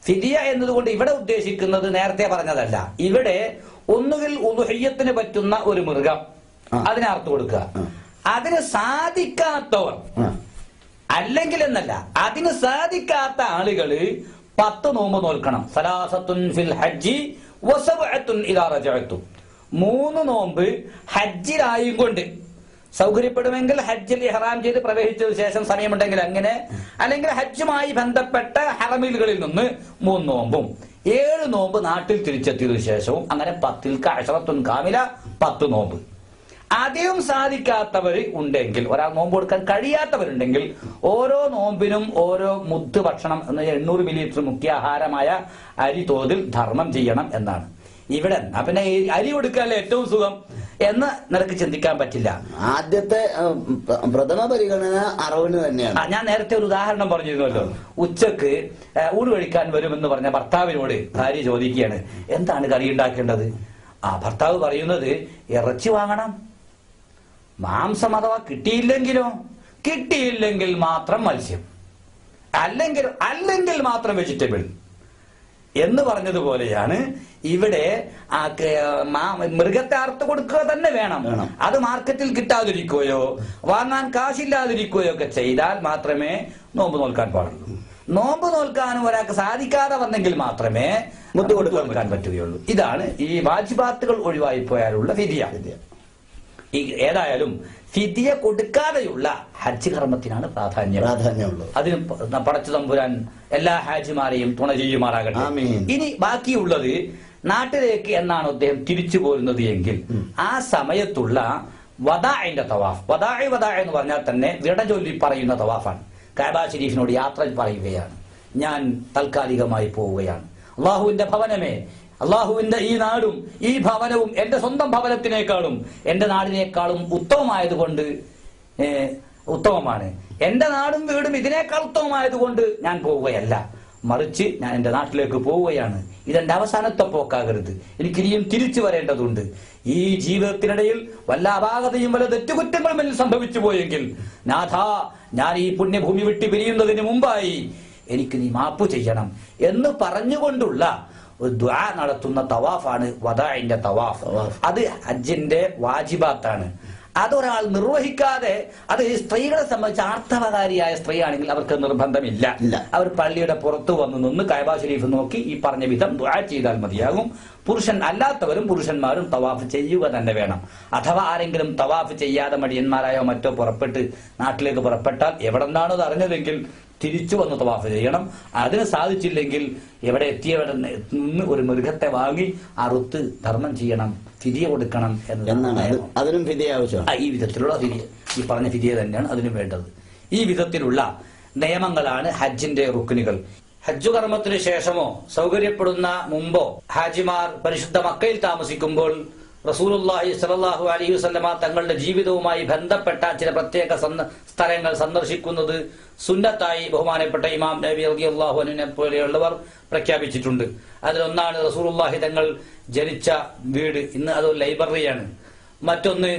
ഫിദിയ എന്നതുകൊണ്ട് ഇവിടെ ഉദ്ദേശിക്കുന്നത് നേരത്തെ പറഞ്ഞതല്ല. ഇവിടെ ഒന്നുകിൽ ഉളുഹിയ്യത്തിന് പറ്റുന്ന ഒരു മൃഗം അതിന് അറുത്തു കൊടുക്കുക. അതിന് സാധിക്കാത്തവർ, അല്ലെങ്കിൽ എന്നല്ല, അതിന് സാധിക്കാത്ത ആളുകള് 10 നോമ്പ് നോൽക്കണം. സലാസത്തുൻ ഫിൽ ഹജ്ജി വസബഅത്തുൻ ഇദാ റജഅതും. 3 നോമ്പ് ഹജ്ജിലായും കൊണ്ട് സൗകര്യപ്പെടുമെങ്കിൽ ഹജ്ജിൽ ഇഹ്റാം ചെയ്ത് പ്രവേശിച്ചതിന് ശേഷം സമയമുണ്ടെങ്കിൽ അങ്ങനെ, അല്ലെങ്കിൽ ഹജ്ജുമായി ബന്ധപ്പെട്ട ഹറമിലുകളിൽ നിന്ന് 3 നോമ്പും 7 നോമ്പ് നാട്ടിൽ തിരിച്ചെത്തിയതിനു ശേഷവും, അങ്ങനെ 10 അശറത്തുൻ കാമില 10 നോമ്പ്. അധികം സാധിക്കാത്തവർ ഉണ്ടെങ്കിൽ, ഒരാൾ നോമ്പ് കൊടുക്കാൻ കഴിയാത്തവരുണ്ടെങ്കിൽ ഓരോ നോമ്പിനും ഓരോ മുദ്ദ് ഭക്ഷണം എന്ന 800 മില്ലി മുഖ്യ ആഹാരമായ അരി തോതിൽ ധർമ്മം ചെയ്യണം എന്നാണ്. ഇവിടെ പിന്നെ അരി കൊടുക്കാനല്ലേ ഏറ്റവും സുഖം എന്ന് നിനക്ക് ചിന്തിക്കാൻ പറ്റില്ല. ആദ്യത്തെ പ്രഥമ പരിഗണന അറിവിന് തന്നെയാണ്. ഞാൻ നേരത്തെ ഒരു ഉദാഹരണം പറഞ്ഞിരുന്നല്ലോ. ഉച്ചക്ക് ഊണ് കഴിക്കാൻ വരുമെന്ന് പറഞ്ഞ ഭർത്താവിനോട് ഭാര്യ ചോദിക്കുകയാണ്, എന്താണ് കറി ഉണ്ടാക്കേണ്ടത്? ഭർത്താവ് പറയുന്നത് ഇറച്ചി വാങ്ങണം. മാംസം അഥവാ കിട്ടിയില്ലെങ്കിൽ മാത്രം മത്സ്യം, അല്ലെങ്കിൽ മാത്രം വെജിറ്റബിൾ എന്ന് പറഞ്ഞതുപോലെയാണ് ഇവിടെ മൃഗത്തെ അറുത്ത് കൊടുക്കുക തന്നെ വേണം. അത് മാർക്കറ്റിൽ കിട്ടാതിരിക്കുകയോ വാങ്ങാൻ കാശില്ലാതിരിക്കുകയോ ഒക്കെ ചെയ്താൽ മാത്രമേ നോമ്പ് നോൽക്കാൻ പാടുള്ളൂ. നോമ്പ് നോൽക്കാനും ഒരാൾക്ക് സാധിക്കാതെ വന്നെങ്കിൽ മാത്രമേ മുദ്ദ കൊടുക്കാൻ പറ്റുകയുള്ളൂ. ഇതാണ് ഈ വാജിബാത്തുകൾ ഒഴിവായി പോയാലുള്ള ഫിദിയ. ഏതായാലും ഫിദിയ കൊടുക്കാതെയുള്ള ഹജ്ജ് കർമ്മത്തിനാണ് പ്രാധാന്യമുള്ളത്. അതിന് പടച്ചു തമ്പുരാൻ എല്ലാ ഹാജിമാരെയും തുണ ചെയ്യുമാറാകട്ടെ. ഇനി ബാക്കിയുള്ളത് നാട്ടിലേക്ക് എന്നാണ് അദ്ദേഹം തിരിച്ചു പോരുന്നത് എങ്കിൽ ആ സമയത്തുള്ള വദാഇന്റെ തവാഫ്. വദാഇ എന്ന് പറഞ്ഞാൽ തന്നെ വിട ചൊല്ലി പറയുന്ന തവാഫാണ്. കഅബ ശരീഫിനോട് യാത്ര പറയുകയാണ്, ഞാൻ താൽക്കാലികമായി പോവുകയാണ്. അള്ളാഹുവിന്റെ ഭവനമേ, അള്ളാഹുവിന്റെ ഈ നാടും ഈ ഭവനവും എന്റെ സ്വന്തം ഭവനത്തിനേക്കാളും എന്റെ നാടിനേക്കാളും ഉത്തമമാണ്. എന്റെ നാടും വീടും ഇതിനേക്കാൾ ഉത്തമമായതുകൊണ്ട് ഞാൻ പോവുകയല്ല, മറിച്ച് ഞാൻ എന്റെ നാട്ടിലേക്ക് പോവുകയാണ്. ഇതെന്റെ അവസാനത്തെ പോക്കാകരുത്, എനിക്കിനിയും തിരിച്ചു വരേണ്ടതുണ്ട്. ഈ ജീവിതത്തിനിടയിൽ വല്ല അപാകതയും വല്ല തെറ്റുകുറ്റങ്ങളും എന്നിൽ സംഭവിച്ചു പോയെങ്കിൽ നാഥാ, ഞാൻ ഈ പുണ്യഭൂമി വിട്ട് പിരിയുന്നതിന് മുമ്പായി എനിക്ക് നീ മാപ്പ് ചെയ്യണം എന്ന് പറഞ്ഞുകൊണ്ടുള്ള ദുആ നടത്തുന്ന തവാഫാണ് വദാഇന്റെ തവാഫ്. അത് ഹജ്ജിന്റെ വാജിബാത്താണ്. അതൊരാൾ നിർവഹിക്കാതെ, അത് സ്ത്രീകളെ സംബന്ധിച്ച് ആർത്തവകാരിയായ സ്ത്രീ ആണെങ്കിൽ അവർക്ക് നിർബന്ധമില്ല. അവർ പള്ളിയുടെ പുറത്തു വന്നു നിന്ന് കഅബ ശരീഫ് നോക്കി ഈ പറഞ്ഞ വിധം ദുആ ചെയ്താൽ മതിയാകും. പുരുഷൻ അല്ലാത്തവരും പുരുഷന്മാരും തവാഫ് ചെയ്യുക തന്നെ വേണം. അഥവാ ആരെങ്കിലും തവാഫ് ചെയ്യാതെ മടിയന്മാരായോ മറ്റോ നാട്ടിലേക്ക് പുറപ്പെട്ടാൽ എവിടെ നിന്നാണോ അത് അറിഞ്ഞതെങ്കിൽ തിരിച്ചു വന്ന് തവാഫ് ചെയ്യണം. അതിന് സാധിച്ചില്ലെങ്കിൽ എവിടെ എത്തിയവിടെ നിന്ന് ഒരു മൃഗത്തെ വാങ്ങി അറുത്ത് ധർമ്മം ചെയ്യണം, ഫിദിയ കൊടുക്കണം എന്നാണ്. അതിനും ഫിദിയ ആവശ്യമാണ്. ഈ വിധത്തിലുള്ള ഫിദിയ, ഈ പറഞ്ഞ ഫിദിയ തന്നെയാണ് അതിനും വേണ്ടത്. ഈ വിധത്തിലുള്ള നിയമങ്ങളാണ് ഹജ്ജിന്റെ റുക്നുകൾ. ഹജ്ജ് കർമ്മത്തിന് ശേഷമോ സൗകര്യപ്പെടുന്ന മുമ്പോ ഹാജിമാർ പരിശുദ്ധ മക്കയിൽ താമസിക്കുമ്പോൾ റസൂലുള്ളാഹി സ്വല്ലല്ലാഹു അലൈഹി വസല്ലമ തങ്ങളുടെ ജീവിതവുമായി ബന്ധപ്പെട്ട ചില പ്രത്യേക സ്ഥലങ്ങൾ സന്ദർശിക്കുന്നത് സുന്നത്തായി ബഹുമാനപ്പെട്ട ഇമാം നബി റളിയല്ലാഹു അൻഹുവിനെ പോലെയുള്ളവർ പ്രഖ്യാപിച്ചിട്ടുണ്ട്. അതിലൊന്നാണ് റസൂലുള്ളാഹി തങ്ങൾ ജനിച്ച വീട്, ഇന്ന് അതൊരു ലൈബ്രറിയാണ്. മറ്റൊന്ന്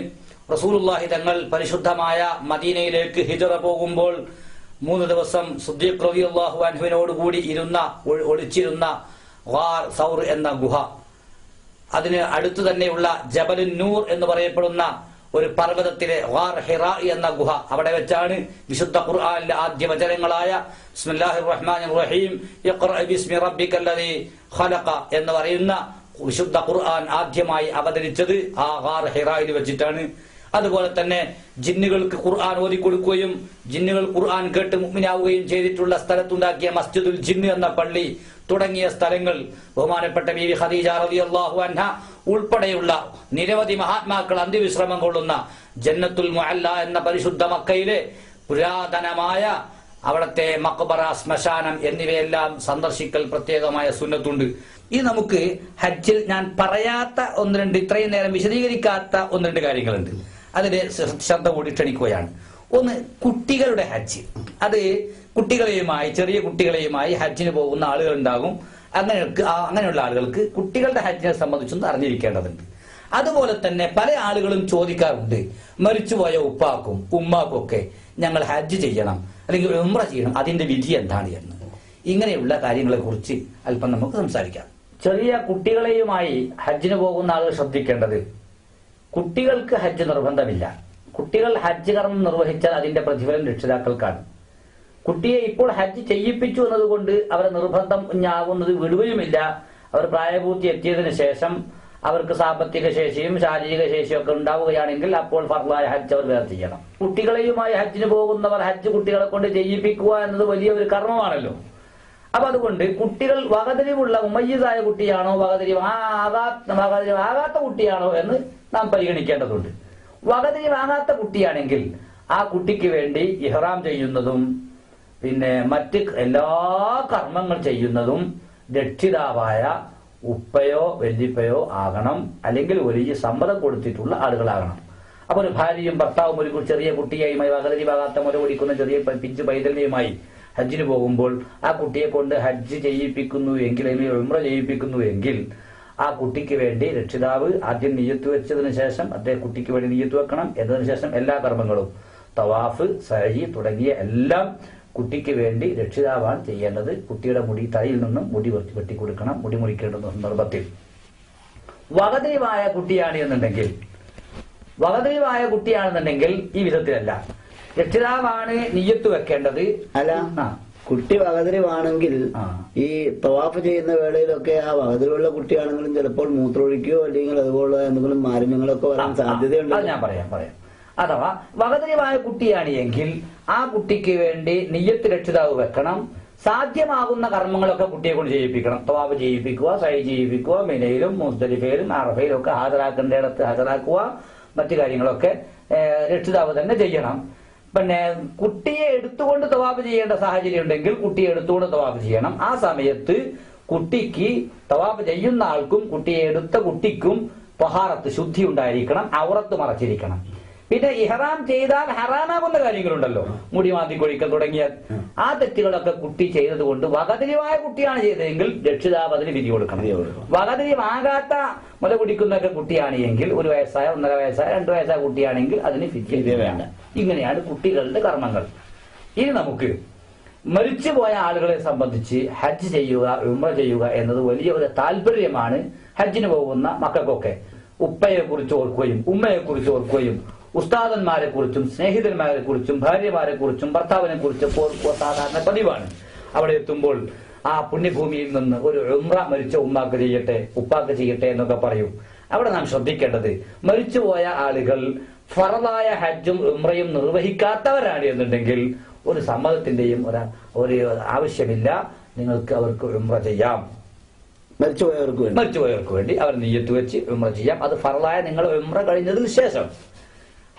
റസൂലുള്ളാഹി തങ്ങൾ പരിശുദ്ധമായ മദീനയിലേക്ക് ഹിജ്റ പോകുമ്പോൾ 3 ദിവസം സിദ്ദീഖ് റളിയല്ലാഹു അൻഹുവിനോടുകൂടി ഒളിച്ചിരുന്ന ഗാർ സൗർ എന്ന ഗുഹ, അതിന് അടുത്തു തന്നെയുള്ള ജബലുൻ നൂർ എന്ന് പറയപ്പെടുന്ന ഒരു പർവ്വതത്തിലെ ഗാർ ഹിറാ എന്ന ഗുഹ, അവിടെ വെച്ചാണ് വിശുദ്ധ ഖുർആനിലെ ആദ്യ വചനങ്ങളായ ബിസ്മില്ലാഹിർ റഹ്മാനിർ റഹീം ഇഖ്റഅ ബിസ്മി റബ്ബിക്കല്ലദീ ഖലഖ എന്ന് പറയുന്ന വിശുദ്ധ ഖുർആൻ ആദ്യമായി അവതരിച്ചത് ആ ഗാർ ഹിറായിൽ വെച്ചിട്ടാണ്. അതുപോലെ തന്നെ ജിന്നുകൾക്ക് ഖുർആൻ ഓതിക്കൊടുക്കുകയും ജിന്നുകൾ ഖുർആൻ കേട്ട് മുഅ്മിനാവുകയും ചെയ്തിട്ടുള്ള സ്ഥലത്തുണ്ടാക്കിയ മസ്ജിദുൽ ജിന്ന് എന്ന പള്ളി തുടങ്ങിയ സ്ഥലങ്ങൾ ബഹുമാനപ്പെട്ട ബീവി ഖദീജ റളിയല്ലാഹു അൻഹ ഉൾപ്പെടെയുള്ള നിരവധി മഹാത്മാക്കൾ അന്ത്യവിശ്രമം കൊള്ളുന്ന ജന്നത്തുൽ മുഅല്ല എന്ന പരിശുദ്ധ മക്കയിലെ പുരാതനമായ അവിടത്തെ മഖ്ബറ, ശ്മശാനം എന്നിവയെല്ലാം സന്ദർശിക്കൽ പ്രത്യേകമായ സുന്നത്തുണ്ട്. ഈ നമുക്ക് ഹജ്ജിൽ ഞാൻ പറയാത്ത ഇത്രയും നേരം വിശദീകരിക്കാത്ത 1-2 കാര്യങ്ങളുണ്ട്. അതിന് ശ്രദ്ധ കൂടി ക്ഷണിക്കുകയാണ്. ഒന്ന്, കുട്ടികളുടെ ഹജ്ജ്. അത് ചെറിയ കുട്ടികളെയുമായി ഹജ്ജിന് പോകുന്ന ആളുകൾ ഉണ്ടാകും. അങ്ങനെയുള്ള ആളുകൾക്ക് കുട്ടികളുടെ ഹജ്ജിനെ സംബന്ധിച്ചൊന്ന് അറിഞ്ഞിരിക്കേണ്ടതുണ്ട്. അതുപോലെ തന്നെ പല ആളുകളും ചോദിക്കാറുണ്ട്, മരിച്ചുപോയ ഉപ്പാക്കും ഉമ്മാക്കും ഒക്കെ ഞങ്ങൾ ഹജ്ജ് ചെയ്യണം അല്ലെങ്കിൽ ഉംറ ചെയ്യണം, അതിന്റെ വിധി എന്താണ് എന്ന്. ഇങ്ങനെയുള്ള കാര്യങ്ങളെ കുറിച്ച് അല്പം നമുക്ക് സംസാരിക്കാം. ചെറിയ കുട്ടികളെയുമായി ഹജ്ജിന് പോകുന്ന ആളുകൾ ശ്രദ്ധിക്കേണ്ടത്, കുട്ടികൾക്ക് ഹജ്ജ് നിർബന്ധമില്ല. കുട്ടികൾ ഹജ്ജ് കർമ്മം നിർവഹിച്ചാൽ അതിന്റെ പ്രതിഫലം രക്ഷിതാക്കൾക്കാണ്. കുട്ടിയെ ഇപ്പോൾ ഹജ്ജ് ചെയ്യിപ്പിച്ചു എന്നതുകൊണ്ട് അവരെ നിർബന്ധം ആകുന്നത് വിടുകയുമില്ല. അവർ പ്രായപൂർത്തി എത്തിയതിനു ശേഷം അവർക്ക് സാമ്പത്തിക ശേഷിയും ശാരീരിക ശേഷിയും ഒക്കെ ഉണ്ടാവുകയാണെങ്കിൽ അപ്പോൾ ഫർളായ ഹജ്ജ് അവർ വേറെ ചെയ്യണം. കുട്ടികളെയുമായി ഹജ്ജിന് പോകുന്നവർ ഹജ്ജ് കുട്ടികളെ കൊണ്ട് ചെയ്യിപ്പിക്കുക എന്നത് വലിയ ഒരു കർമ്മമാണല്ലോ. അപ്പൊ അതുകൊണ്ട് കുട്ടികൾ വകതിരിവുള്ള മുമയ്യിസായ കുട്ടിയാണോ വകതിരിവാകാത്ത കുട്ടിയാണോ എന്ന് നാം പരിഗണിക്കേണ്ടതുണ്ട്. വകതിരിവാകാത്ത കുട്ടിയാണെങ്കിൽ ആ കുട്ടിക്ക് വേണ്ടി ഇഹ്റാം ചെയ്യുന്നതും പിന്നെ മറ്റ് എല്ലാ കർമ്മങ്ങൾ ചെയ്യുന്നതും രക്ഷിതാവായ ഉപ്പയോ വല്യപ്പയോ ആകണം, അല്ലെങ്കിൽ വലിയ സമ്മതം കൊടുത്തിട്ടുള്ള ആളുകളാകണം. അപ്പൊ ഒരു ഭാര്യയും ഭർത്താവും ഒരു ചെറിയ കുട്ടിയായി വകതിരിവാകാത്ത മുല കുടിക്കുന്ന ചെറിയ പിഞ്ചു പൈതലിനെയുമായി ഹജ്ജിന് പോകുമ്പോൾ ആ കുട്ടിയെ കൊണ്ട് ഹജ്ജ് ചെയ്യിപ്പിക്കുന്നു എങ്കിൽ, അല്ലെങ്കിൽ ഉംറ ചെയ്യിപ്പിക്കുന്നു എങ്കിൽ, ആ കുട്ടിക്ക് വേണ്ടി രക്ഷിതാവ് ആദ്യം നിയ്യത്ത് വെച്ചതിന് ശേഷം അദ്ദേഹം കുട്ടിക്ക് വേണ്ടി നിയ്യത്ത് വെക്കണം. എന്നതിന് ശേഷം എല്ലാ കർമ്മങ്ങളും തവാഫ്, സഅയ് തുടങ്ങിയ എല്ലാം കുട്ടിക്ക് വേണ്ടി രക്ഷിതാവാണ് ചെയ്യേണ്ടത്. കുട്ടിയുടെ മുടി തലയിൽ നിന്നും മുടി വെട്ടിക്കൊടുക്കണം, മുടി മുറിക്കേണ്ടുന്ന സന്ദർഭത്തിൽ. വകതിരിവായ കുട്ടിയാണെന്നുണ്ടെങ്കിൽ ഈ വിധത്തിലല്ല, രക്ഷിതാവാണ് നിയ്യത്ത് വെക്കേണ്ടത്. അല്ല, കുട്ടി വകതിരിവാണെങ്കിൽ ഈ തവാഫ് ചെയ്യുന്ന വേളയിലൊക്കെ ആ വകതിരിവുള്ള കുട്ടിയാണെങ്കിലും ചിലപ്പോൾ മൂത്രമൊഴിക്കുകയോ അല്ലെങ്കിൽ അതുപോലെ എന്തെങ്കിലും മാലിന്യങ്ങളൊക്കെ വരാൻ സാധ്യതയുണ്ട്. ഞാൻ പറയാം. അഥവാ വകതിരിവായ കുട്ടിയാണ് എങ്കിൽ ആ കുട്ടിക്ക് വേണ്ടി നിയ്യത്ത് രക്ഷിതാവ് വെക്കണം. സാധ്യമാകുന്ന കർമ്മങ്ങളൊക്കെ കുട്ടിയെ കൊണ്ട് ചെയ്യിപ്പിക്കണം. തവാഫ് ചെയ്യിപ്പിക്കുക, സഅയ് ചെയ്യിപ്പിക്കുക, മിനയിലും മുസ്ദലിഫയിലും അറഫയിലും ഒക്കെ ഹാജരാക്കേണ്ടിടത്ത് ഹാജരാക്കുക, മറ്റു കാര്യങ്ങളൊക്കെ രക്ഷിതാവ് തന്നെ ചെയ്യണം. പിന്നെ കുട്ടിയെ എടുത്തുകൊണ്ട് തവാഫ് ചെയ്യേണ്ട സാഹചര്യം ഉണ്ടെങ്കിൽ കുട്ടിയെ എടുത്തുകൊണ്ട് തവാഫ് ചെയ്യണം. ആ സമയത്ത് കുട്ടിക്ക് തവാഫ് ചെയ്യുന്ന ആൾക്കും കുട്ടിയെ എടുത്ത കുട്ടിക്കും ത്വഹാറത്ത്, ശുദ്ധി ഉണ്ടായിരിക്കണം, ഔറത്ത് മറച്ചിരിക്കണം. പിന്നെ ഇഹ്റാം ചെയ്താൽ ഹറാമാകുന്ന കാര്യങ്ങളുണ്ടല്ലോ, മുടി മാന്തിക്കൊഴിക്കൽ തുടങ്ങിയ ആ തെറ്റുകളൊക്കെ കുട്ടി ചെയ്തതുകൊണ്ട് വകതിരിവായ കുട്ടിയാണ് ചെയ്തതെങ്കിൽ രക്ഷിതാവ് അതിന് വിധി കൊടുക്കണം. വകതിരിവാകാത്ത മുല കുടിക്കുന്നൊക്കെ കുട്ടിയാണ് എങ്കിൽ, 1 വയസ്സായ 1.5 വയസ്സായ 2 വയസ്സായ കുട്ടിയാണെങ്കിൽ അതിന് ഫിദ്യ വേണ്ട. ഇങ്ങനെയാണ് കുട്ടികളുടെ കർമ്മങ്ങൾ. ഇനി നമുക്ക് മരിച്ചുപോയ ആളുകളെ സംബന്ധിച്ച് ഹജ്ജ് ചെയ്യുക, ഉംറ ചെയ്യുക എന്നത് വലിയ ഒരു താല്പര്യമാണ് ഹജ്ജിന് പോകുന്ന മക്കൾക്കൊക്കെ. ഉപ്പയെ കുറിച്ച് ഓർക്കുകയും ഉമ്മയെ കുറിച്ച് ഓർക്കുകയും ഉസ്താദന്മാരെ കുറിച്ചും സ്നേഹിതന്മാരെ കുറിച്ചും ഭാര്യമാരെ കുറിച്ചും ഭർത്താവിനെ കുറിച്ചും ഓർക്കുക സാധാരണ പതിവാണ്. അവിടെ എത്തുമ്പോൾ ആ പുണ്യഭൂമിയിൽ നിന്ന് ഒരു ഉംറ മരിച്ച ഉമ്മാക്ക് ചെയ്യട്ടെ, ഉപ്പാക്ക് ചെയ്യട്ടെ എന്നൊക്കെ പറയും. അവിടെ നാം ശ്രദ്ധിക്കേണ്ടത്, മരിച്ചുപോയ ആളുകൾ ഫറദായ ഹജ്ജും ഉംറയും നിർവഹിക്കാത്തവരാണ് എന്നുണ്ടെങ്കിൽ ഒരു സമ്മതത്തിന്റെയും ഒരു ആവശ്യമില്ല. നിങ്ങൾക്ക് അവർക്ക് ഉംറ ചെയ്യാം. മരിച്ചുപോയവർക്ക് വേണ്ടി അവർ നിയ്യത്ത് വെച്ച് ഉംറ ചെയ്യാം. അത് ഫറദായ നിങ്ങൾ ഉംറ കഴിഞ്ഞതിന് ശേഷം.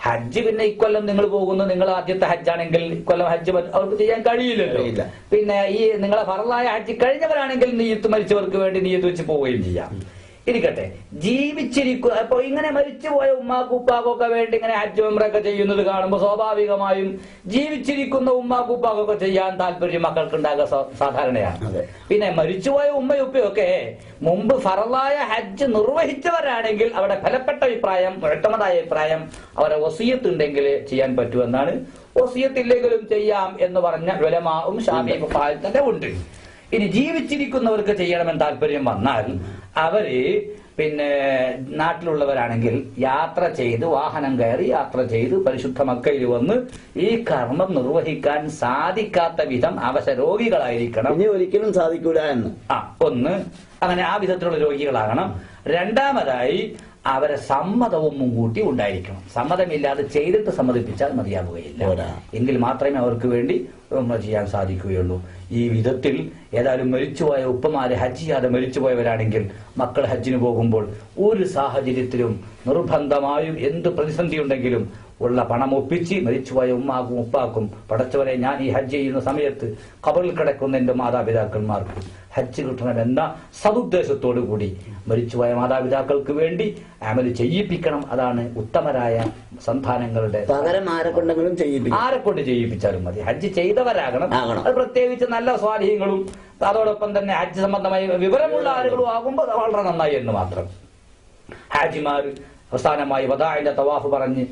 ഹജ്ജ് പിന്നെ ഇക്കൊല്ലം നിങ്ങൾ പോകുന്നു, നിങ്ങൾ ആദ്യത്തെ ഹജ്ജാണെങ്കിൽ ഇക്കൊല്ലം ഹജ്ജ് അവർക്ക് ചെയ്യാൻ കഴിയില്ലല്ലോ. പിന്നെ ഈ നിങ്ങളെ ഫറദായ ഹജ്ജ് കഴിഞ്ഞവരാണെങ്കിൽ നിയ്യത്ത് മരിച്ചവർക്ക് വേണ്ടി നിയ്യത്ത് വെച്ച് പോവുകയും ചെയ്യാം. ഇരിക്കട്ടെ, ജീവിച്ചിരിക്കുക. അപ്പൊ ഇങ്ങനെ മരിച്ചുപോയ ഉമ്മാക്കും ഉപ്പാക്കൊക്കെ വേണ്ടി ഇങ്ങനെ ഹജ്ജ് ഉംറയൊക്കെ ചെയ്യുന്നത് കാണുമ്പോൾ സ്വാഭാവികമായും ജീവിച്ചിരിക്കുന്ന ഉമ്മാക്കും ഉപ്പാക്കൊക്കെ ചെയ്യാൻ താല്പര്യം മക്കൾക്ക് ഉണ്ടാകുക സാധാരണയാണ്. പിന്നെ മരിച്ചുപോയ ഉമ്മയും ഉപ്പയൊക്കെ മുമ്പ് ഫറദായ ഹജ്ജ് നിർവഹിച്ചവരാണെങ്കിൽ അവിടെ ഫലപ്പെട്ട അഭിപ്രായം, മുഴക്കമതായ അഭിപ്രായം, അവരെ വസിയത്ത് ഉണ്ടെങ്കിൽ ചെയ്യാൻ പറ്റുമെന്നാണ്. വസിയത്തില്ലെങ്കിലും ചെയ്യാം എന്ന് പറഞ്ഞ ഉലമാഉം ശാഫിഈ ഫഖഹായിൽ തന്നെ ഉണ്ട്. ഇനി ജീവിച്ചിരിക്കുന്നവർക്ക് ചെയ്യണമെന്ന് താല്പര്യം വന്നാൽ അവര് പിന്നെ നാട്ടിലുള്ളവരാണെങ്കിൽ യാത്ര ചെയ്ത്, വാഹനം കയറി യാത്ര ചെയ്ത് പരിശുദ്ധ മക്കയിൽ വന്ന് ഈ കർമ്മം നിർവഹിക്കാൻ സാധിക്കാത്ത വിധം അവശരോഗികളായിരിക്കണം. ഇനി ഒരിക്കലും സാധിക്കൂല എന്ന്. ഒന്ന്, അങ്ങനെ ആ വിധത്തിലുള്ള രോഗികളാകണം. രണ്ടാമതായി അവരെ സമ്മതവും മുൻകൂട്ടി ഉണ്ടായിരിക്കണം. സമ്മതമില്ലാതെ ചെയ്തിട്ട് സമ്മതിപ്പിച്ചാൽ മതിയാവുകയില്ല. എങ്കിൽ മാത്രമേ അവർക്ക് വേണ്ടി ഉംറ ചെയ്യാൻ സാധിക്കുകയുള്ളൂ. ഈ വിധത്തിൽ ഏതായാലും മരിച്ചുപോയ ഉപ്പമാരെ ഹജ്ജ് ചെയ്യാതെ മരിച്ചുപോയവരാണെങ്കിൽ മക്കൾ ഹജ്ജിന് പോകുമ്പോൾ ഒരു സാഹചര്യത്തിലും നിർബന്ധമായും എന്ത് പ്രതിസന്ധി ഉണ്ടെങ്കിലും ഉള്ള പണം ഒപ്പിച്ച് മരിച്ചുപോയ ഉമ്മാക്കും ഉപ്പാക്കും, പടച്ചവരെ ഞാൻ ഈ ഹജ്ജ് ചെയ്യുന്ന സമയത്ത് ഖബറിൽ കിടക്കുന്ന എന്റെ മാതാപിതാക്കന്മാർക്ക് ഹജ്ജ് കിട്ടണമെന്ന സതുദ്ദേശത്തോടു കൂടി മരിച്ചുപോയ മാതാപിതാക്കൾക്ക് വേണ്ടി അമല് ചെയ്യിപ്പിക്കണം. അതാണ് ഉത്തമരായ സന്താനങ്ങളുടെ പകരം ആരെക്കൊണ്ട് ചെയ്യിപ്പിച്ചാലും മതി. ഹജ്ജ് ചെയ്തവരാകണം. അത് പ്രത്യേകിച്ച് നല്ല സ്വാധീനങ്ങളും അതോടൊപ്പം തന്നെ ഹജ്ജ് സംബന്ധമായ വിവരമുള്ള ആളുകളും ആകുമ്പോൾ വളരെ നന്നായി എന്ന് മാത്രം. ഹാജിമാർ അവസാനമായി വദാഇന്റെ തവാഫ് പറഞ്ഞ്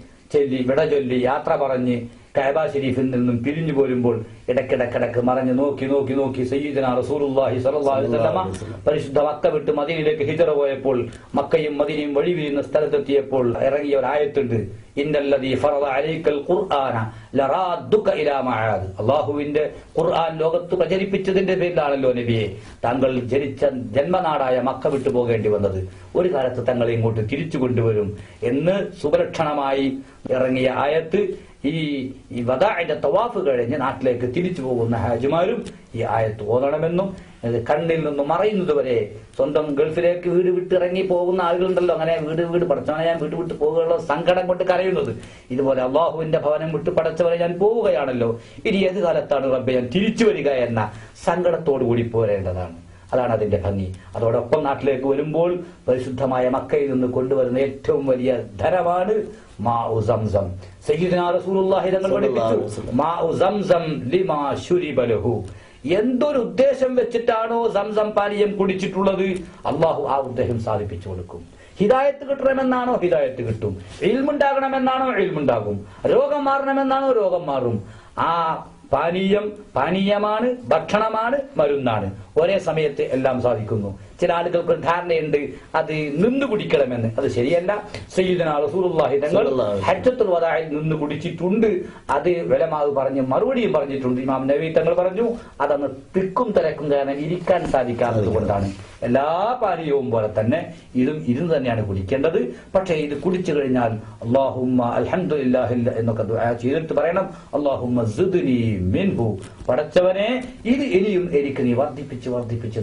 വിട ചൊല്ലി യാത്ര പറഞ്ഞ് കഅബ ശരീഫിൽ നിന്നും പിരിഞ്ഞു പോരുമ്പോൾ ഇടക്കിടക്കിടക്ക് മറഞ്ഞ് നോക്കി സയ്യിദുനാ റസൂലുള്ളാഹി സ്വല്ലല്ലാഹു അലൈഹി വസല്ലമ പരിശുദ്ധ മക്ക വിട്ട് മദീനയിലേക്ക് ഹിജ്റ പോയപ്പോൾ മക്കയും മദീനയും വഴിപിരിയുന്ന സ്ഥലത്തെത്തിയപ്പോൾ ഇറങ്ങിയ ഒരു ആയത്തുണ്ട്, ഇന്നല്ലദീ ഫറദ അലൈക്കൽ ഖുർആന ലറാദ്ദുക ഇലാ മആദ്. അല്ലാഹുവിന്റെ ഖുർആൻ ലോകത്ത് പ്രചരിപ്പിച്ചതിന്റെ പേരിലാണല്ലോ നബിയെ താങ്കൾ ജനിച്ച ജന്മനാടായ മക്ക വിട്ടു പോകേണ്ടി വന്നത്. ഒരു കാലത്ത് തങ്ങളെ ഇങ്ങോട്ട് തിരിച്ചു കൊണ്ടുവരും എന്ന് സുപലക്ഷണമായി ഇറങ്ങിയ ആയത്ത് ഈ വദാഇന്റെ തവാഫ് കഴിഞ്ഞ് നാട്ടിലേക്ക് തിരിച്ചു പോകുന്ന ഹാജിമാരും ഈ ആയത്ത് ഓതണമെന്നും കണ്ണിൽ നിന്നും മറയുന്നത് വരെ സ്വന്തം ഗൾഫിലേക്ക് വീട് വിട്ടിറങ്ങി പോകുന്ന ആളുകളുണ്ടല്ലോ, അങ്ങനെ വീട് പടച്ചവനെ ഞാൻ വീട് വിട്ട് പോകുകയുള്ള സങ്കടം കൊണ്ട് കരയുന്നത്. ഇതുപോലെ അള്ളാഹുവിന്റെ ഭവനം വിട്ട് പടച്ചവരെ ഞാൻ പോവുകയാണല്ലോ, ഇനി ഏത് കാലത്താണ് റബ്ബെ ഞാൻ തിരിച്ചു വരിക എന്ന സങ്കടത്തോടു കൂടി പോരേണ്ടതാണ്. അതാണ് അതിന്റെ ഭംഗി. അതോടൊപ്പം നാട്ടിലേക്ക് വരുമ്പോൾ പരിശുദ്ധമായ മക്കയിൽ നിന്ന് കൊണ്ടുവരുന്ന ഏറ്റവും വലിയ ധനമാണ് മാഉ സംസം. സയ്യിദുനാ റസൂലുള്ളാഹി തങ്ങൾ പഠിപ്പിച്ചു, മാഉ സംസം ലിമാ ശുരിബ ലഹു. എന്തൊരു ഉദ്ദേശം വെച്ചിട്ടാണോ സംസം പാനീയം കുടിച്ചിട്ടുള്ളത്, അള്ളാഹു ആ ഉദ്ദേശം സാധിപ്പിച്ചു കൊടുക്കും. ഹിദായത്ത് കിട്ടണമെന്നാണോ ഹിദായത്ത് കിട്ടും, ഇൽമുണ്ടാകണമെന്നാണോ ഇൽമുണ്ടാകും, രോഗം മാറണമെന്നാണോ രോഗം മാറും. ആ പാനീയമാണ്, ഭക്ഷണമാണ്, മരുന്നാണ്. ഒരേ സമയത്ത് എല്ലാം സാധിക്കുന്നു. ചില ആളുകൾക്ക് ധാരണയുണ്ട് അത് നിന്ന് കുടിക്കണമെന്ന്. അത് ശരിയല്ല. സയ്യിദുനാ റസൂലുള്ളാഹി തങ്ങൾ ഹജ്ജത്തുൽ വദാഇൽ നിന്ന് കുടിച്ചിട്ടുണ്ട്. അത് ഉലമാവ് പറഞ്ഞ് മറുപടിയും പറഞ്ഞിട്ടുണ്ട്. ഇമാം നവവി തങ്ങൾ പറഞ്ഞു അതന്ന് തിക്കും തിരക്കും കാരണം ഇരിക്കാൻ സാധിക്കാത്തത് കൊണ്ടാണ്. എല്ലാ പാനീയവും പോലെ തന്നെ ഇതും ഇരുന്ന് തന്നെയാണ് കുടിക്കേണ്ടത്. പക്ഷേ ഇത് കുടിച്ചു കഴിഞ്ഞാൽ അല്ലാഹുമ്മ അൽഹംദുലില്ലാഹി എന്നൊക്കെ ദുആ ചെയ്തിട്ട് പറയണം, അല്ലാഹുമ്മ സിദ്നി മിൻഹു, പടച്ചവനെ ഇത് ഇനിയും എനിക്ക് നീ വർദ്ധിപ്പിച്ച്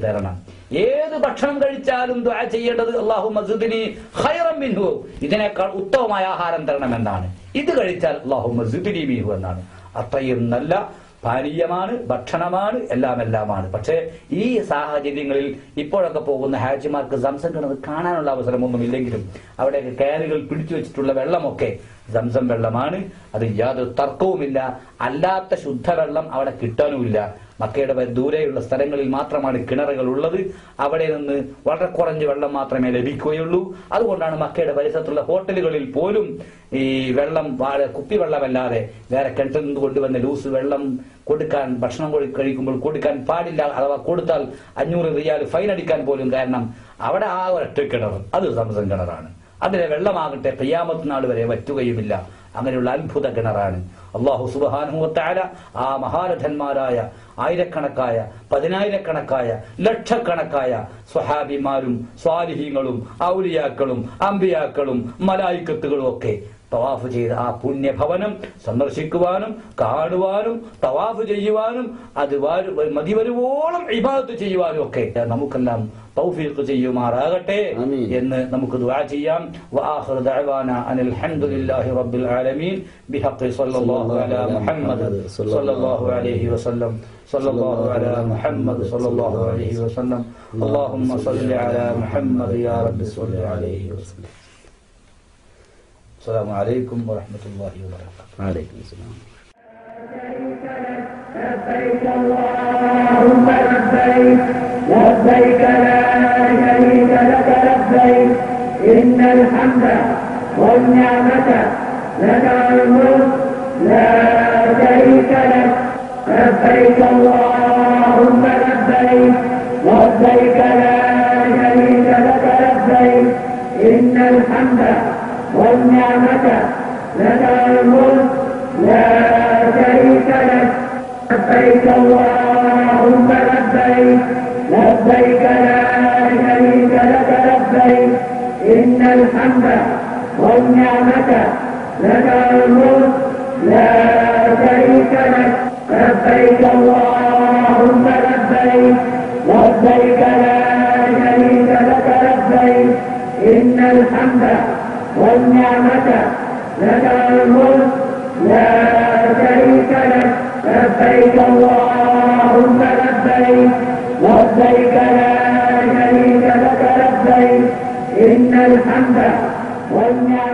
തരണം. ഏത് ഭക്ഷണം കഴിച്ചാലും ദുആ ചെയ്യേണ്ടത് അല്ലാഹുമ്മ സിദ്നി ഖൈറൻ മിൻഹു, ഇതിനേക്കാൾ ഉത്തമമായ ആഹാരം തരണമെന്നാണ്. ഇത് കഴിച്ചാൽ അല്ലാഹുമ്മ സിദ്നി മിൻഹു എന്നാണ്. അത്രയും നല്ല പാനീയമാണ്, ഭക്ഷണമാണ്, എല്ലാമാണ്. പക്ഷേ ഈ സാഹചര്യങ്ങളിൽ ഇപ്പോഴൊക്കെ പോകുന്ന ഹാജിമാർക്ക് സംസം കിണർ കാണാനുള്ള അവസരമൊന്നും ഇല്ലെങ്കിലും അവിടെ കയറുകൾ പിടിച്ചു വെച്ചിട്ടുള്ള വെള്ളമൊക്കെ സംസം വെള്ളമാണ്. അത് യാതൊരു തർക്കവുമില്ല. അല്ലാത്ത ശുദ്ധവെള്ളം അവിടെ കിട്ടാനുമില്ല. മക്കയുടെ ദൂരെയുള്ള സ്ഥലങ്ങളിൽ മാത്രമാണ് കിണറുകൾ ഉള്ളത്. അവിടെ നിന്ന് വളരെ കുറഞ്ഞ വെള്ളം മാത്രമേ ലഭിക്കുകയുള്ളൂ. അതുകൊണ്ടാണ് മക്കയുടെ പരിസരത്തുള്ള ഹോട്ടലുകളിൽ പോലും ഈ വെള്ളം കുപ്പിവെള്ളമല്ലാതെ വേറെ കിണറ്റിൽ നിന്ന് കൊണ്ടുവന്ന ലൂസ് വെള്ളം കൊടുക്കാൻ, ഭക്ഷണം കഴിക്കുമ്പോൾ കൊടുക്കാൻ പാടില്ല. അഥവാ കൊടുത്താൽ 500 റിയാൽ ഫൈൻ അടിക്കാൻ പോലും. കാരണം അവിടെ ആ ഒരൊറ്റ കിണർ, അത് സംസം കിണറാണ്. അതിലെ വെള്ളമാകട്ടെ ഖിയാമത്ത് നാൾ വരെ വറ്റുകയുമില്ല. അങ്ങനെയുള്ള അത്ഭുത കിണറാണ്. അല്ലാഹു സുബ്ഹാനഹു വ തആല ആ മഹാരഥന്മാരായ ആയിരക്കണക്കായ, പതിനായിരക്കണക്കായ, ലക്ഷക്കണക്കായ സ്വഹാബിമാരും സ്വാലിഹീങ്ങളും ഔലിയാക്കളും അംബിയാക്കളും മലായിക്കത്തുകളും ഒക്കെ തവാഫ് ചെയ്ത് ആ പുണ്യഭവനം സന്ദർശിക്കുവാനും കാണുവാനും തവാഫ് ചെയ്യുവാനും അത് മതിവരുവോളം ഇബാദത്ത് ചെയ്യുവാനും ഒക്കെ നമുക്കെല്ലാം തൗഫീഖ് ചെയ്യുമാറാകട്ടെ എന്ന് നമുക്ക് ദുആ ചെയ്യാം. വആഖിറു ദഅവാനാ അനിൽ ഹംദുലില്ലാഹി റബ്ബിൽ ആലമീൻ ബിഹഖി സ്വല്ലല്ലാഹു അലാ മുഹമ്മദ് സ്വല്ലല്ലാഹു അലൈഹി വസല്ലം സ്വല്ലല്ലാഹു അലാ മുഹമ്മദ് സ്വല്ലല്ലാഹു അലൈഹി വസല്ലം അല്ലാഹുമ്മ സ്വല്ലി അലാ മുഹമ്മദ് യാ റബ്ബി സ്വല്ലി അലൈഹി വസല്ലം. السلام عليكم ورحمة الله وبركاته. وعليكم السلام. لبيك اللهم لبيك لبيك لا شريك لك لبيك إن الحمد والنعمة لك الملك لا شريك لك لبيك اللهم لبيك لبيك لا شريك لك لبيك إن الحمد والنعمة لك الملك لا شريك لك لبيك اللهم لبيك لبيك لا شريك لك لبيك إن الحمد والنعمة لك الملك لا شريك لك لبيك اللهم لبيك لبيك لا شريك لك لبيك إن الحمد والنعمة لك الملك لا شريك لك لبيك اللهم لبيك لبيك لا شريك لك لبيك إن الحمد والنعمة